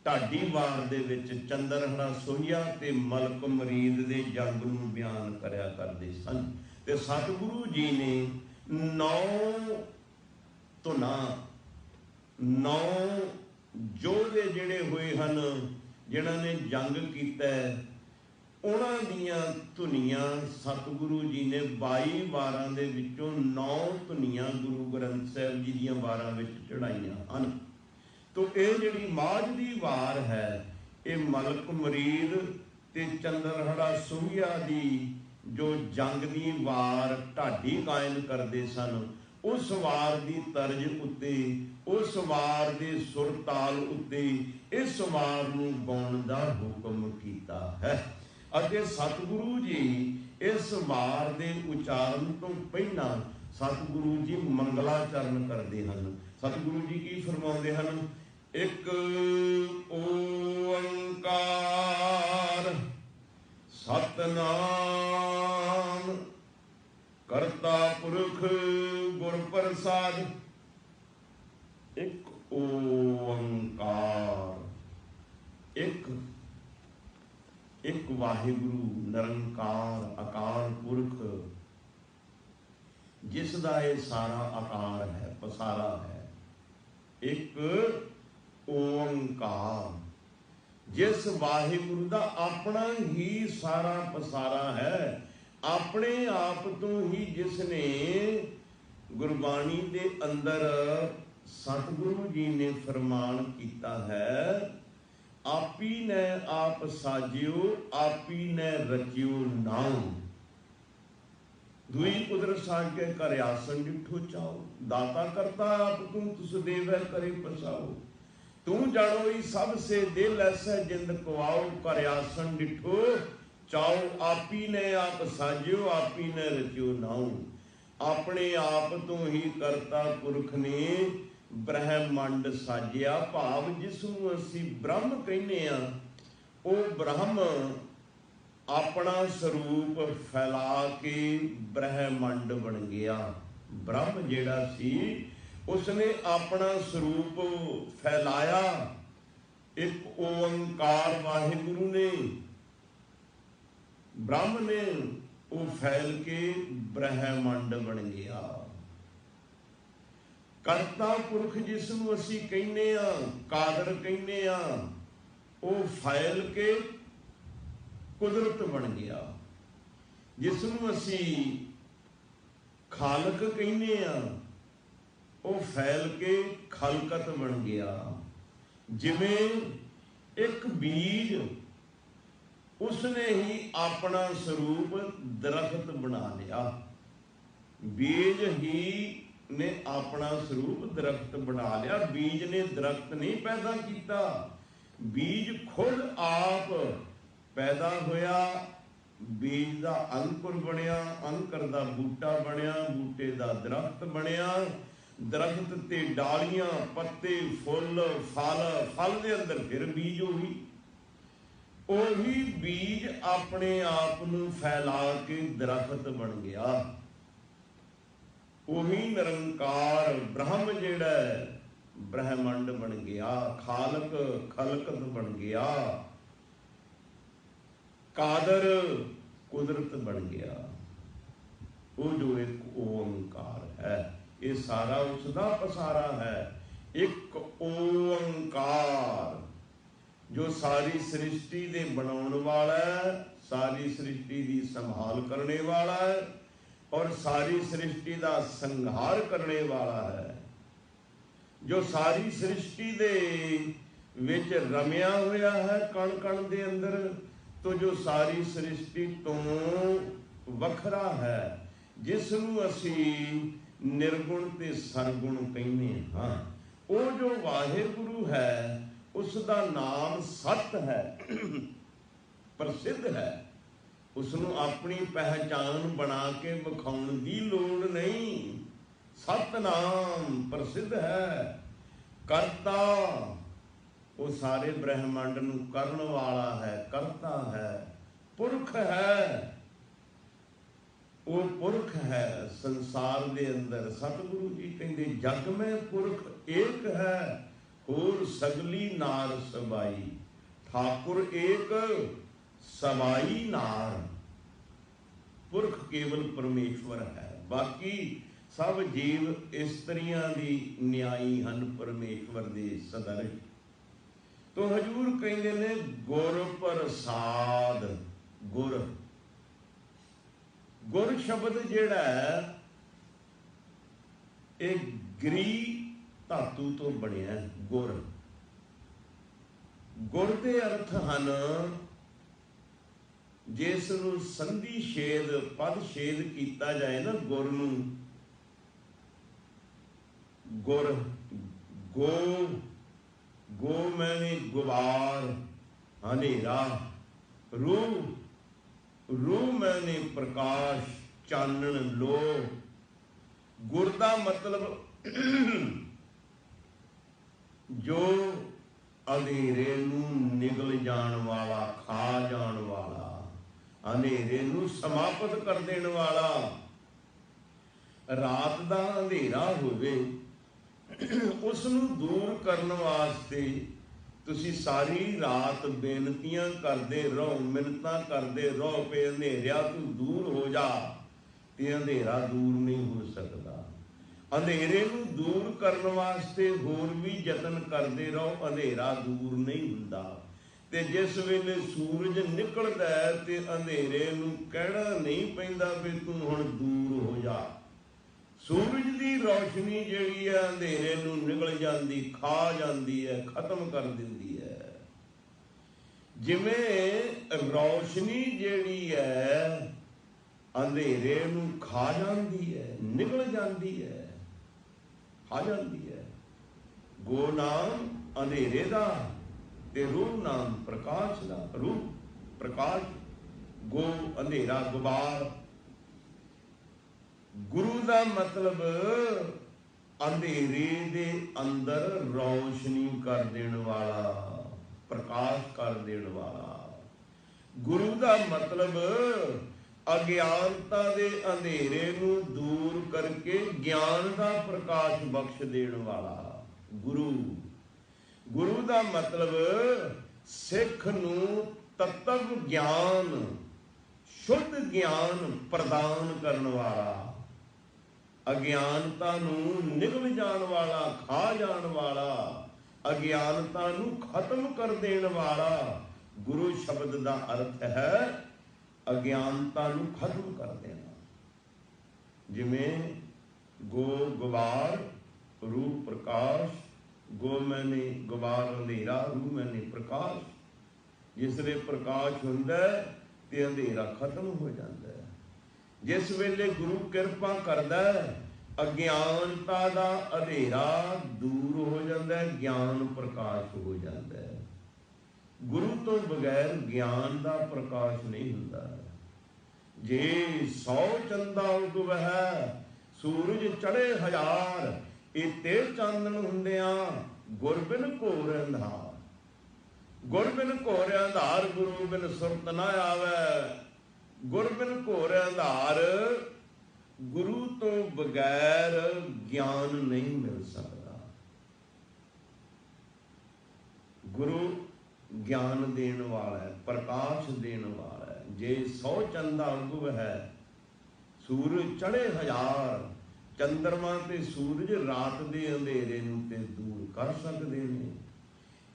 ਢਾਡੀ ਵਾਰ ਦੇ ਵਿੱਚ ਚੰਦਰਹੜਾ ਸੋਹੀਆ ਤੇ ਮਲਕ ਮਰੀਦ ਦੇ ਜੰਗ ਨੂੰ ਬਿਆਨ ਕਰਿਆ ਕਰਦੇ ਸਨ। ਤੇ ਸਤਿਗੁਰੂ ਜੀ ਨੇ 9 ਧੁਨਾਂ, 9 ਯੋਧੇ ਜਿਹੜੇ ਹੋਏ ਹਨ, ਜਿਨ੍ਹਾਂ ਨੇ ਜੰਗ ਕੀਤਾ, ਉਹਨਾਂ ਦੀਆਂ ਧੁਨੀਆਂ ਸਤਿਗੁਰੂ ਜੀ ਨੇ 22 ਵਾਰਾਂ ਦੇ ਵਿੱਚੋਂ 9 ਧੁਨੀਆਂ ਗੁਰੂ ਗ੍ਰੰਥ ਸਾਹਿਬ ਜੀ ਦੀਆਂ ਵਾਰਾਂ ਵਿੱਚ ਚੜਾਈਆਂ ਹਨ। ਤੋ ਇਹ ਜਿਹੜੀ ਮਾਝ ਦੀ ਵਾਰ ਹੈ, ਇਹ ਮਲਕ ਮਰੀਦ ਤੇ ਚੰਦਰਹੜਾ ਸੋਹੀਆ ਦੀ ਜੋ ਜੰਗ ਦੀ ਵਾਰ ਢਾਡੀ ਗਾਇਨ ਕਰਦੇ ਸਨ, ਉਸ ਵਾਰ ਦੀ ਤਰਜ ਉੱਤੇ, ਉਸ ਵਾਰ ਦੇ ਸੁਰ ਤਾਲ ਉੱਤੇ ਇਸ ਵਾਰ ਨੂੰ ਗਾਉਣ ਦਾ ਹੁਕਮ ਕੀਤਾ ਹੈ। ਅਤੇ ਸਤਿਗੁਰੂ ਜੀ ਇਸ ਵਾਰ ਦੇ ਉਚਾਰਨ ਤੋਂ ਪਹਿਲਾਂ ਸਤਿਗੁਰੂ ਜੀ ਮੰਗਲਾਚਰਨ ਕਰਦੇ ਹਨ। ਸਤਿਗੁਰੂ ਜੀ ਕੀ ਫਰਮਾਉਂਦੇ ਹਨ? ਇੱਕ ਓੰਕਾਰ ਸਤਨਾਮ ਕਰਤਾ ਪੁਰਖ ਗੁਰ ਪ੍ਰਸਾਦ। ਇੱਕ ਓੰਕਾਰ, ਇੱਕ ਵਾਹਿਗੁਰੂ ਨਿਰੰਕਾਰ ਅਕਾਲ ਪੁਰਖ, ਜਿਸ ਦਾ ਇਹ ਸਾਰਾ ਆਕਾਰ ਹੈ, ਪਸਾਰਾ ਹੈ। ਇੱਕ ਓੰਕਾਰ, ਜਿਸ ਵਾਹਿਗੁਰੂ ਦਾ ਆਪਣਾ ਹੀ ਸਾਰਾ ਪਸਾਰਾ ਹੈ, ਆਪਣੇ ਆਪ ਤੋਂ ਹੀ ਜਿਸ ਨੇ ਗੁਰਬਾਣੀ ਦੇ ਅੰਦਰ ਸਤਿਗੁਰੂ ਜੀ ਨੇ ਫਰਮਾਨ ਕੀਤਾ ਹੈ, ਆਪੀ ਨੇ ਆਪ ਸਾਜਿਓ ਆਪੀ ਨੇ ਰਚਿਓ ਨਾਮ। ਦੁਈ ਕੁਦਰਤ ਸਾਜ ਕੇ ਕਰ ਆਸਨ ਡਿਠੋ ਚਾਓ, ਦਾਤਾ ਕਰਤਾ ਆਪ ਤੂੰ ਤੁਸ ਦੇਵੈ ਕਰੇ ਪਸਾਓ। ਤੂੰ ਜਾਣੋ ਹੀ ਸਭ ਸੇ ਦਿਲ ਐਸੈ ਜਿੰਦ ਕਵਾਓ, ਕਰ ਆਸਨ ਡਿਠੋ ਚਾਓ ਆਪੀ ਨੇ ਆਪ ਸਾਜਿਓ ਆਪੀ ਨੇ ਰਚਿਓ ਨਾਉ। ਆਪਣੇ ਆਪ ਤੋਂ ਹੀ ਕਰਤਾ ਪੁਰਖ ਨੇ ਬ੍ਰਹਮੰਡ ਸਾਜਿਆ, ਭਾਵ ਜਿਸ ਨੂੰ ਅਸੀਂ ਬ੍ਰਹਮ ਕਹਿੰਦੇ ਆ, ਉਹ ਬ੍ਰਹਮ ਆਪਣਾ ਸਰੂਪ ਫੈਲਾ ਕੇ ਬ੍ਰਹਮੰਡ ਬਣ ਗਿਆ। ਬ੍ਰਹਮ ਜਿਹੜਾ ਸੀ ਉਸਨੇ ਆਪਣਾ ਸਰੂਪ ਫੈਲਾਇਆ। ਇੱਕ ਓੰਕਾਰ ਵਾਹਿਗੁਰੂ ਨੇ, ਬ੍ਰਹਮ ਨੇ, ਉਹ ਫੈਲ ਕੇ ਬ੍ਰਹਮੰਡ ਬਣ ਗਿਆ। ਕਰਤਾ ਪੁਰਖ ਜਿਸ ਨੂੰ ਅਸੀਂ ਕਹਿੰਦੇ ਆ, ਕਾਦਰ ਕਹਿੰਦੇ ਆ, ਉਹ ਫੈਲ ਕੇ ਕੁਦਰਤ ਬਣ ਗਿਆ, ਜਿਸ ਨੂੰ ਅਸੀਂ ਖਾਲਕ ਕਹਿੰਦੇ ਆ, ਉਹ ਫੈਲ ਕੇ ਖਲਕਤ ਬਣ ਗਿਆ। ਜਿਵੇਂ ਇੱਕ ਬੀਜ ਉਸਨੇ ਹੀ ਆਪਣਾ ਸਰੂਪ ਦਰਖਤ ਬਣਾ ਲਿਆ, ਬੀਜ ਹੀ ਨੇ ਆਪਣਾ ਸਰੂਪ ਦਰਖਤ ਬਣਾ ਲਿਆ। ਬੀਜ ਨੇ ਦਰਖਤ ਨਹੀਂ ਪੈਦਾ ਕੀਤਾ, ਬੀਜ ਖੁਦ ਆਪ ਪੈਦਾ ਹੋਇਆ, ਬੀਜ ਦਾ ਅੰਕੁਰ ਬਣਿਆ, ਅੰਕੁਰ ਦਾ ਬੂਟਾ ਬਣਿਆ, ਬੂਟੇ ਦਾ ਦਰਖਤ ਬਣਿਆ, ਦਰਖਤ ਤੇ ਡਾਲੀਆਂ, ਪੱਤੇ, ਫੁੱਲ, ਫਲ, ਫਲ ਦੇ ਅੰਦਰ ਫਿਰ ਬੀਜ ਉਹੀ ਬੀਜ ਆਪਣੇ ਆਪ ਨੂੰ ਫੈਲਾ ਕੇ ਦਰਖਤ ਬਣ ਗਿਆ। ਉਹੀ ਨਿਰੰਕਾਰ ਬ੍ਰਹਮ ਜਿਹੜਾ ਬ੍ਰਹਮੰਡ ਬਣ ਗਿਆ, ਖਾਲਕ ਖਲਕਤ ਬਣ ਗਿਆ, ਕਾਦਰ ਕੁਦਰਤ ਬਣ ਗਿਆ। ਉਹ ਜੋ ਇੱਕ ਓੰਕਾਰ ਹੈ, ਇਹ ਸਾਰਾ ਉਸ ਦਾ ਪਸਾਰਾ ਹੈ। ਇੱਕ ਓੰਕਾਰ ਜੋ ਸਾਰੀ ਸ੍ਰਿਸ਼ਟੀ ਦੇ ਬਣਾਉਣ ਵਾਲਾ ਹੈ, ਸਾਰੀ ਸ੍ਰਿਸ਼ਟੀ ਦੀ ਸੰਭਾਲ ਕਰਨੇ ਵਾਲਾ ਹੈ ਔਰ ਸਾਰੀ ਸ੍ਰਿਸ਼ਟੀ ਦਾ ਸੰਹਾਰ ਕਰਨੇ ਵਾਲਾ ਹੈ, ਜੋ ਸਾਰੀ ਸ੍ਰਿਸ਼ਟੀ ਦੇ ਵਿੱਚ ਰਮਿਆ ਹੋਇਆ ਹੈ ਕਣ ਕਣ ਦੇ ਅੰਦਰ, ਤੋ ਜੋ ਸਾਰੀ ਸ੍ਰਿਸ਼ਟੀ ਤੋਂ ਵੱਖਰਾ ਹੈ, ਜਿਸ ਨੂੰ ਅਸੀਂ ਨਿਰਗੁਣ ਤੇ ਸਰਗੁਣ ਕਹਿੰਦੇ ਹਾਂ। ਉਹ ਜੋ ਵਾਹਿਗੁਰੂ ਹੈ ਉਸ ਦਾ ਨਾਮ ਸਤ ਹੈ, ਪ੍ਰਸਿੱਧ ਹੈ। ਉਸ ਨੂੰ ਆਪਣੀ ਪਹਿਚਾਨ ਬਣਾ ਕੇ ਵਿਖਾਉਣ ਦੀ ਲੋੜ ਨਹੀਂ। ਸਤਨਾਮ ਪ੍ਰਸਿੱਧ ਹੈ। ਕਰਤਾ, ਉਹ ਸਾਰੇ ਬ੍ਰਹਮੰਡ ਨੂੰ ਕਰਨ ਵਾਲਾ ਹੈ, ਕਰਤਾ ਹੈ। ਪੁਰਖ ਹੈ, ਉਹ ਪੁਰਖ ਹੈ ਸੰਸਾਰ ਦੇ ਅੰਦਰ। ਸਤਿਗੁਰੂ ਜੀ ਕਹਿੰਦੇ ਜਗ ਮੈਂ ਪੁਰਖ ਏਕ ਹੈ, ਹੋਰ ਸਗਲੀ ਨਾਰ ਸਬਾਈ। ਠਾਕੁਰ ਏਕ ਸਬਾਈ ਨਾਰ। ਪੁਰਖ ਕੇਵਲ ਪਰਮੇਸ਼ਵਰ ਹੈ, ਬਾਕੀ ਸਭ ਜੀਵ ਇਸਤਰੀਆਂ ਦੀ ਨਿਆਈ ਹਨ ਪਰਮੇਸ਼ਵਰ ਦੇ ਸਦਰ। ਤੋ ਹਜੂਰ ਕਹਿੰਦੇ ਨੇ ਗੁਰ ਪ੍ਰਸਾਦ। ਗੁਰ, ਗੁਰ ਸ਼ਬਦ ਜਿਹੜਾ ਹੈ ਇਹ ਗ੍ਰੀ ਧਾਤੂ ਤੋਂ ਬਣਿਆ। ਗੁਰ, ਗੁਰ ਦੇ ਅਰਥ ਹਨ ਜਿਸ ਨੂੰ ਸੰਧੀ ਛੇਦ ਪਦ ਛੇਦ ਕੀਤਾ ਜਾਏ ਨਾ, ਗੁਰ ਨੂੰ। ਗੁਰ, ਗੋ, ਗੋ ਮੈਨੇ ਗੁਬਾਰ ਹਨੇਰਾ। ਰੂ, ਰੂ ਮੈਨੇ ਪ੍ਰਕਾਸ਼ ਚਾਨਣ ਲੋ। ਗੁਰ ਦਾ ਮਤਲਬ ਜੋ ਅੰਧੇਰੇ ਨੂੰ ਨਿਗਲ ਜਾਣ ਵਾਲਾ, ਖਾ ਜਾਣ ਵਾਲਾ, ਅੰਧੇਰੇ ਨੂੰ ਸਮਾਪਤ ਕਰ ਦੇਣ ਵਾਲਾ। ਰਾਤ ਦਾ ਅੰਧੇਰਾ ਹੋਵੇ, ਉਸ ਨੂੰ ਦੂਰ ਕਰਨ ਵਾਸਤੇ ਤੁਸੀਂ ਸਾਰੀ ਰਾਤ ਬੇਨਤੀਆਂ ਕਰਦੇ ਰਹੋ, ਮਿੰਨਤਾਂ ਕਰਦੇ ਰਹੋ ਕਿ ਅੰਧੇਰਿਆ ਤੂੰ ਦੂਰ ਹੋ ਜਾ, ਤੇ ਅੰਧੇਰਾ ਦੂਰ ਨਹੀਂ ਹੋ ਸਕਦਾ। ਅੰਧੇਰੇ ਨੂੰ ਦੂਰ ਕਰਨ ਵਾਸਤੇ ਹੋਰ ਵੀ ਯਤਨ ਕਰਦੇ ਰਹੋ, ਅੰਧੇਰਾ ਦੂਰ ਨਹੀਂ ਹੁੰਦਾ। ਤੇ ਜਿਸ ਵੇਲੇ ਸੂਰਜ ਨਿਕਲਦਾ ਹੈ ਤੇ ਅੰਧੇਰੇ ਨੂੰ ਕਹਿਣਾ ਨਹੀਂ ਪੈਂਦਾ ਵੀ ਤੂੰ ਹੁਣ ਦੂਰ ਹੋ ਜਾ। ਸੂਰਜ ਦੀ ਰੌਸ਼ਨੀ ਜਿਹੜੀ ਹੈ ਅੰਧੇਰੇ ਨੂੰ ਨਿਗਲ ਜਾਂਦੀ, ਖਾ ਜਾਂਦੀ ਹੈ, ਖਤਮ ਕਰ ਦਿੰਦੀ ਹੈ। ਜਿਵੇਂ ਰੌਸ਼ਨੀ ਜਿਹੜੀ ਹੈ ਅੰਧੇਰੇ ਨੂੰ ਖਾ ਜਾਂਦੀ ਹੈ, ਨਿਗਲ ਜਾਂਦੀ ਹੈ, ਖਾ ਜਾਂਦੀ ਹੈ। ਗੋ ਨਾਮ ਅੰਧੇਰੇ ਦਾ ਤੇ ਰੂਹ ਨਾਮ ਪ੍ਰਕਾਸ਼ ਦਾ। ਰੂਹ ਪ੍ਰਕਾਸ਼, ਗੋ ਅੰਧੇਰਾ, ਗੁਬਾਰ। ਗੁਰੂ ਦਾ ਮਤਲਬ ਅੰਧੇਰੇ ਦੇ ਅੰਦਰ ਰੌਸ਼ਨੀ ਕਰ ਦੇਣ ਵਾਲਾ, ਪ੍ਰਕਾਸ਼ ਕਰ ਦੇਣ ਵਾਲਾ। ਗੁਰੂ ਦਾ ਮਤਲਬ ਅਗਿਆਨਤਾ ਦੇ ਅੰਧੇਰੇ ਨੂੰ ਦੂਰ ਕਰਕੇ ਗਿਆਨ ਦਾ ਪ੍ਰਕਾਸ਼ ਬਖਸ਼ ਦੇਣ ਵਾਲਾ। ਗੁਰੂ, ਗੁਰੂ ਦਾ ਮਤਲਬ ਸਿੱਖ ਨੂੰ ਤਤਵ ਗਿਆਨ, ਸ਼ੁੱਧ ਗਿਆਨ ਪ੍ਰਦਾਨ ਕਰਨ ਵਾਲਾ, ਅਗਿਆਨਤਾ ਨੂੰ ਨਿਗਲ ਜਾਣ ਵਾਲਾ, ਖਾ ਜਾਣ ਵਾਲਾ, ਅਗਿਆਨਤਾ ਨੂੰ ਖਤਮ ਕਰ ਦੇਣ ਵਾਲਾ। ਗੁਰੂ ਸ਼ਬਦ ਦਾ ਅਰਥ ਹੈ ਅਗਿਆਨਤਾ ਨੂੰ ਖਤਮ ਕਰ ਦੇਣਾ। ਜਿਵੇਂ ਗੋ ਗਵਾਰ, ਰੂਪ ਪ੍ਰਕਾਸ਼। ਗੋ ਮੈਨੇ ਗਵਾਰ ਅੰਧੇਰਾ, ਰੂਪ ਮੈਨੇ ਪ੍ਰਕਾਸ਼। ਜਿਸ ਵੇਲੇ ਪ੍ਰਕਾਸ਼ ਹੁੰਦਾ ਤੇ ਅੰਧੇਰਾ ਖਤਮ ਹੋ ਜਾਂਦਾ ਹੈ। ਜਿਸ ਵੇਲੇ ਗੁਰੂ ਕਿਰਪਾ ਕਰਦਾ ਅਗਿਆਨਤਾ ਦਾ ਅੰਧੇਰਾ ਦੂਰ ਹੋ ਜਾਂਦਾ ਹੈ, ਗਿਆਨ ਪ੍ਰਕਾਸ਼ ਹੋ ਜਾਂਦਾ ਹੈ। ਗੁਰੂ ਤੋਂ ਬਗੈਰ ਗਿਆਨ ਦਾ ਪ੍ਰਕਾਸ਼ ਨਹੀਂ ਹੁੰਦਾ। ਜੇ 100 ਚੰਦਾ ਉਗਵਹਿ, ਸੂਰਜ ਚੜੇ 1000, ਇਹ ਤੇ ਚਾਨਣ ਹੁੰਦਿਆਂ ਗੁਰ ਬਿਨ ਘੋਰ ਅੰਧਾਰ। ਗੁਰ ਬਿਨ ਘੋਰ ਅੰਧਾਰ, ਗੁਰੂ ਬਿਨ ਸੁਰਤ ਨਾ ਆਵੈ। ਗੁਰ ਬਿਨ ਘੋਰ ਅੰਧਾਰ, ਗੁਰੂ ਤੋਂ ਬਗੈਰ ਗਿਆਨ ਨਹੀਂ ਮਿਲ ਸਕਦਾ। ਗੁਰੂ ਗਿਆਨ ਦੇਣ ਵਾਲਾ ਹੈ, ਪ੍ਰਕਾਸ਼ ਦੇਣ ਵਾਲਾ ਹੈ। ਜੇ 100 ਚੰਦਾ ਉਗਵ ਹੈ, ਸੂਰਜ ਚੜੇ 1000। ਚੰਦਰਮਾ ਤੇ ਸੂਰਜ ਰਾਤ ਦੇ ਅੰਧੇਰੇ ਨੂੰ ਤੇ ਦੂਰ ਕਰ ਸਕਦੇ ਨੇ।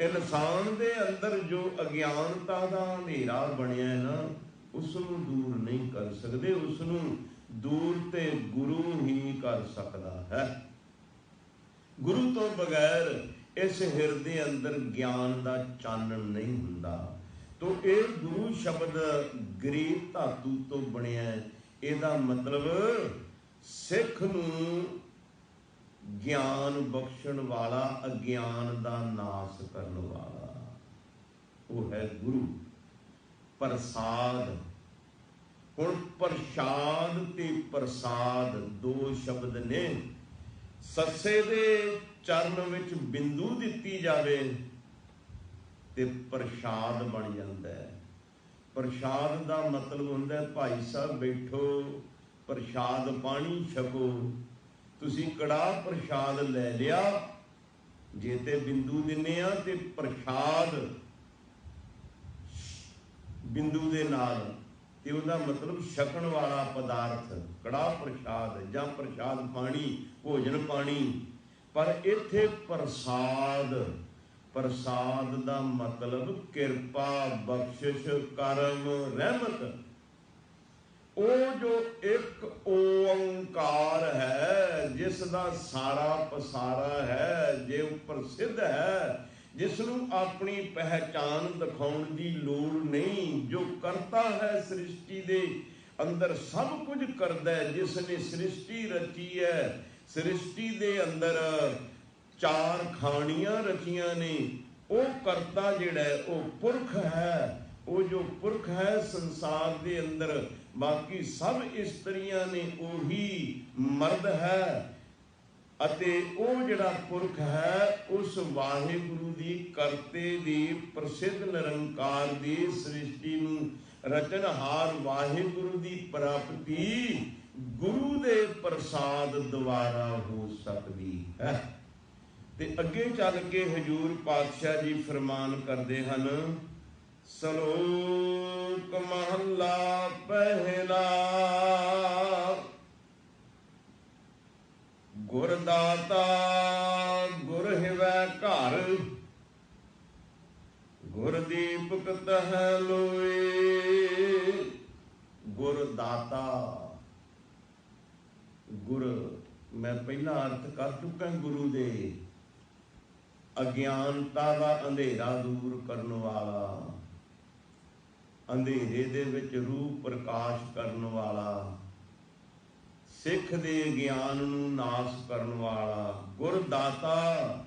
ਇਨਸਾਨ ਦੇ ਅੰਦਰ ਜੋ ਅਗਿਆਨਤਾ ਦਾ ਹਨੇਰਾ ਬਣਿਆ ਹੈ ਨਾ, ਉਸ ਨੂੰ ਦੂਰ ਨਹੀਂ ਕਰ ਸਕਦੇ। ਉਸ ਨੂੰ ਦੂਰ ਤੇ ਗੁਰੂ ਹੀ ਕਰ ਸਕਦਾ ਹੈ। ਗੁਰੂ ਤੋਂ ਬਗੈਰ ਇਸ ਹਿਰਦੇ ਅੰਦਰ ਗਿਆਨ ਦਾ ਚਾਨਣ ਨਹੀਂ ਹੁੰਦਾ। ਤੋ ਇਹ ਗੁਰੂ ਸ਼ਬਦ ਗਰੀਬ ਧਾਤੂ ਤੋਂ ਬਣਿਆ। ਇਹਦਾ ਮਤਲਬ ਸਿੱਖ ਨੂੰ ਗਿਆਨ ਬਖਸ਼ਣ ਵਾਲਾ, ਅਗਿਆਨ ਦਾ ਨਾਸ ਕਰਨ ਵਾਲਾ, ਉਹ ਹੈ ਗੁਰੂ। ਪ੍ਰਸਾਦ। ਹੁਣ ਪ੍ਰਸ਼ਾਦ ਤੇ ਪ੍ਰਸਾਦ ਦੋ ਸ਼ਬਦ ਨੇ। ਸੱਸੇ ਦੇ ਚਰਨ ਵਿੱਚ ਬਿੰਦੂ ਦਿੱਤੀ ਜਾਵੇ ਤੇ ਪ੍ਰਸ਼ਾਦ ਬਣ ਜਾਂਦਾ ਹੈ। ਪ੍ਰਸ਼ਾਦ ਦਾ ਮਤਲਬ ਹੁੰਦਾ ਭਾਈ ਸਾਹਿਬ ਬੈਠੋ, ਪ੍ਰਸ਼ਾਦ ਪਾਣੀ ਛਕੋ। ਤੁਸੀਂ ਕੜਾਹ ਪ੍ਰਸ਼ਾਦ ਲੈ ਲਿਆ, ਜੇ ਤੇ ਬਿੰਦੂ ਦਿੰਨੇ ਆ ਤੇ ਪ੍ਰਸ਼ਾਦ ਬਿੰਦੂ ਦੇ ਨਾਲ, ਤੇ ਉਹਦਾ ਮਤਲਬ ਛਕਣ ਵਾਲਾ ਪਦਾਰਥ ਕੜਾਹ ਪ੍ਰਸ਼ਾਦ ਜਾਂ ਪ੍ਰਸ਼ਾਦ ਪਾਣੀ, ਭੋਜਨ ਪਾਣੀ। ਪਰ ਇੱਥੇ ਪ੍ਰਸਾਦ, ਪ੍ਰਸਾਦ ਦਾ ਮਤਲਬ ਕਿਰਪਾ, ਬਖਸ਼ਿਸ਼, ਕਰਮ, ਰਹਿਮਤ। ਉਹ ਜੋ ਇੱਕ ਓੰਕਾਰ ਹੈ, ਜਿਸ ਦਾ ਸਾਰਾ ਪਸਾਰਾ ਹੈ, ਜੇ ਉਹ ਪ੍ਰਸਿੱਧ ਹੈ, ਜਿਸ ਨੂੰ ਆਪਣੀ ਪਹਿਚਾਨ ਦਿਖਾਉਣ ਦੀ ਲੋੜ ਨਹੀਂ, ਜੋ ਕਰਤਾ ਹੈ ਸ੍ਰਿਸ਼ਟੀ ਦੇ ਅੰਦਰ, ਸਭ ਕੁਝ ਕਰਦਾ ਹੈ, ਜਿਸ ਨੇ ਸ੍ਰਿਸ਼ਟੀ ਰਚੀ ਹੈ। ਸ੍ਰਿਸ਼ਟੀ ਦੇ ਅੰਦਰ 4 ਖਾਣੀਆਂ ਰਚੀਆਂ ਨੇ। ਉਹ ਕਰਤਾ ਜਿਹੜਾ ਹੈ ਉਹ ਪੁਰਖ ਹੈ। ਉਹ ਜੋ ਪੁਰਖ ਹੈ ਸੰਸਾਰ ਦੇ ਅੰਦਰ, ਬਾਕੀ ਸਭ ਇਸਤਰੀਆਂ ਨੇ, ਉਹੀ ਮਰਦ ਹੈ। ਅਤੇ ਉਹ ਜਿਹੜਾ ਪੁਰਖ ਹੈ ਉਸ ਵਾਹਿਗੁਰੂ ਦੀ ਕਰਤੇ ਦੀ, ਪ੍ਰਸਿੱਧ ਨਿਰੰਕਾਰ ਦੀ ਸ੍ਰਿਸ਼ਟੀ ਨੂੰ ਰਚਨਹਾਰ ਵਾਹਿਗੁਰੂ ਦੀ ਪ੍ਰਾਪਤੀ ਗੁਰੂ ਦੇ ਪ੍ਰਸਾਦ ਦੁਆਰਾ ਹੋ ਸਕਦੀ ਹੈ। ਤੇ ਅੱਗੇ ਚੱਲ ਕੇ ਹਜ਼ੂਰ ਪਾਤਸ਼ਾਹ ਜੀ ਫਰਮਾਨ ਕਰਦੇ ਹਨ। ਸ਼ਲੋਕ ਮਹੱਲਾ ਪਹਿਲਾ। ਗੁਰ ਦਾਤਾ ਗੁਰ ਹਿਵੈ ਘਰ, ਗੁਰ ਦੀਪਕ ਤਹਿ ਲੋਏ। ਗੁਰ ਦਾਤਾ, ਗੁਰ ਮੈਂ ਪਹਿਲਾ ਅਰਥ ਕਰ ਚੁੱਕਾ ਗੁਰੂ ਦੇ। ਅਗਿਆਨਤਾ ਦਾ ਅੰਧੇਰਾ ਦੂਰ ਕਰਨ ਵਾਲਾ, ਅੰਧੇਰੇ ਦੇ ਵਿੱਚ ਰੂਪ ਪ੍ਰਕਾਸ਼ ਕਰਨ ਵਾਲਾ, ਸਿੱਖ ਦੇ ਗਿਆਨ ਨੂੰ ਨਾਸ ਕਰਨ ਵਾਲਾ। ਗੁਰ ਦਾਤਾ,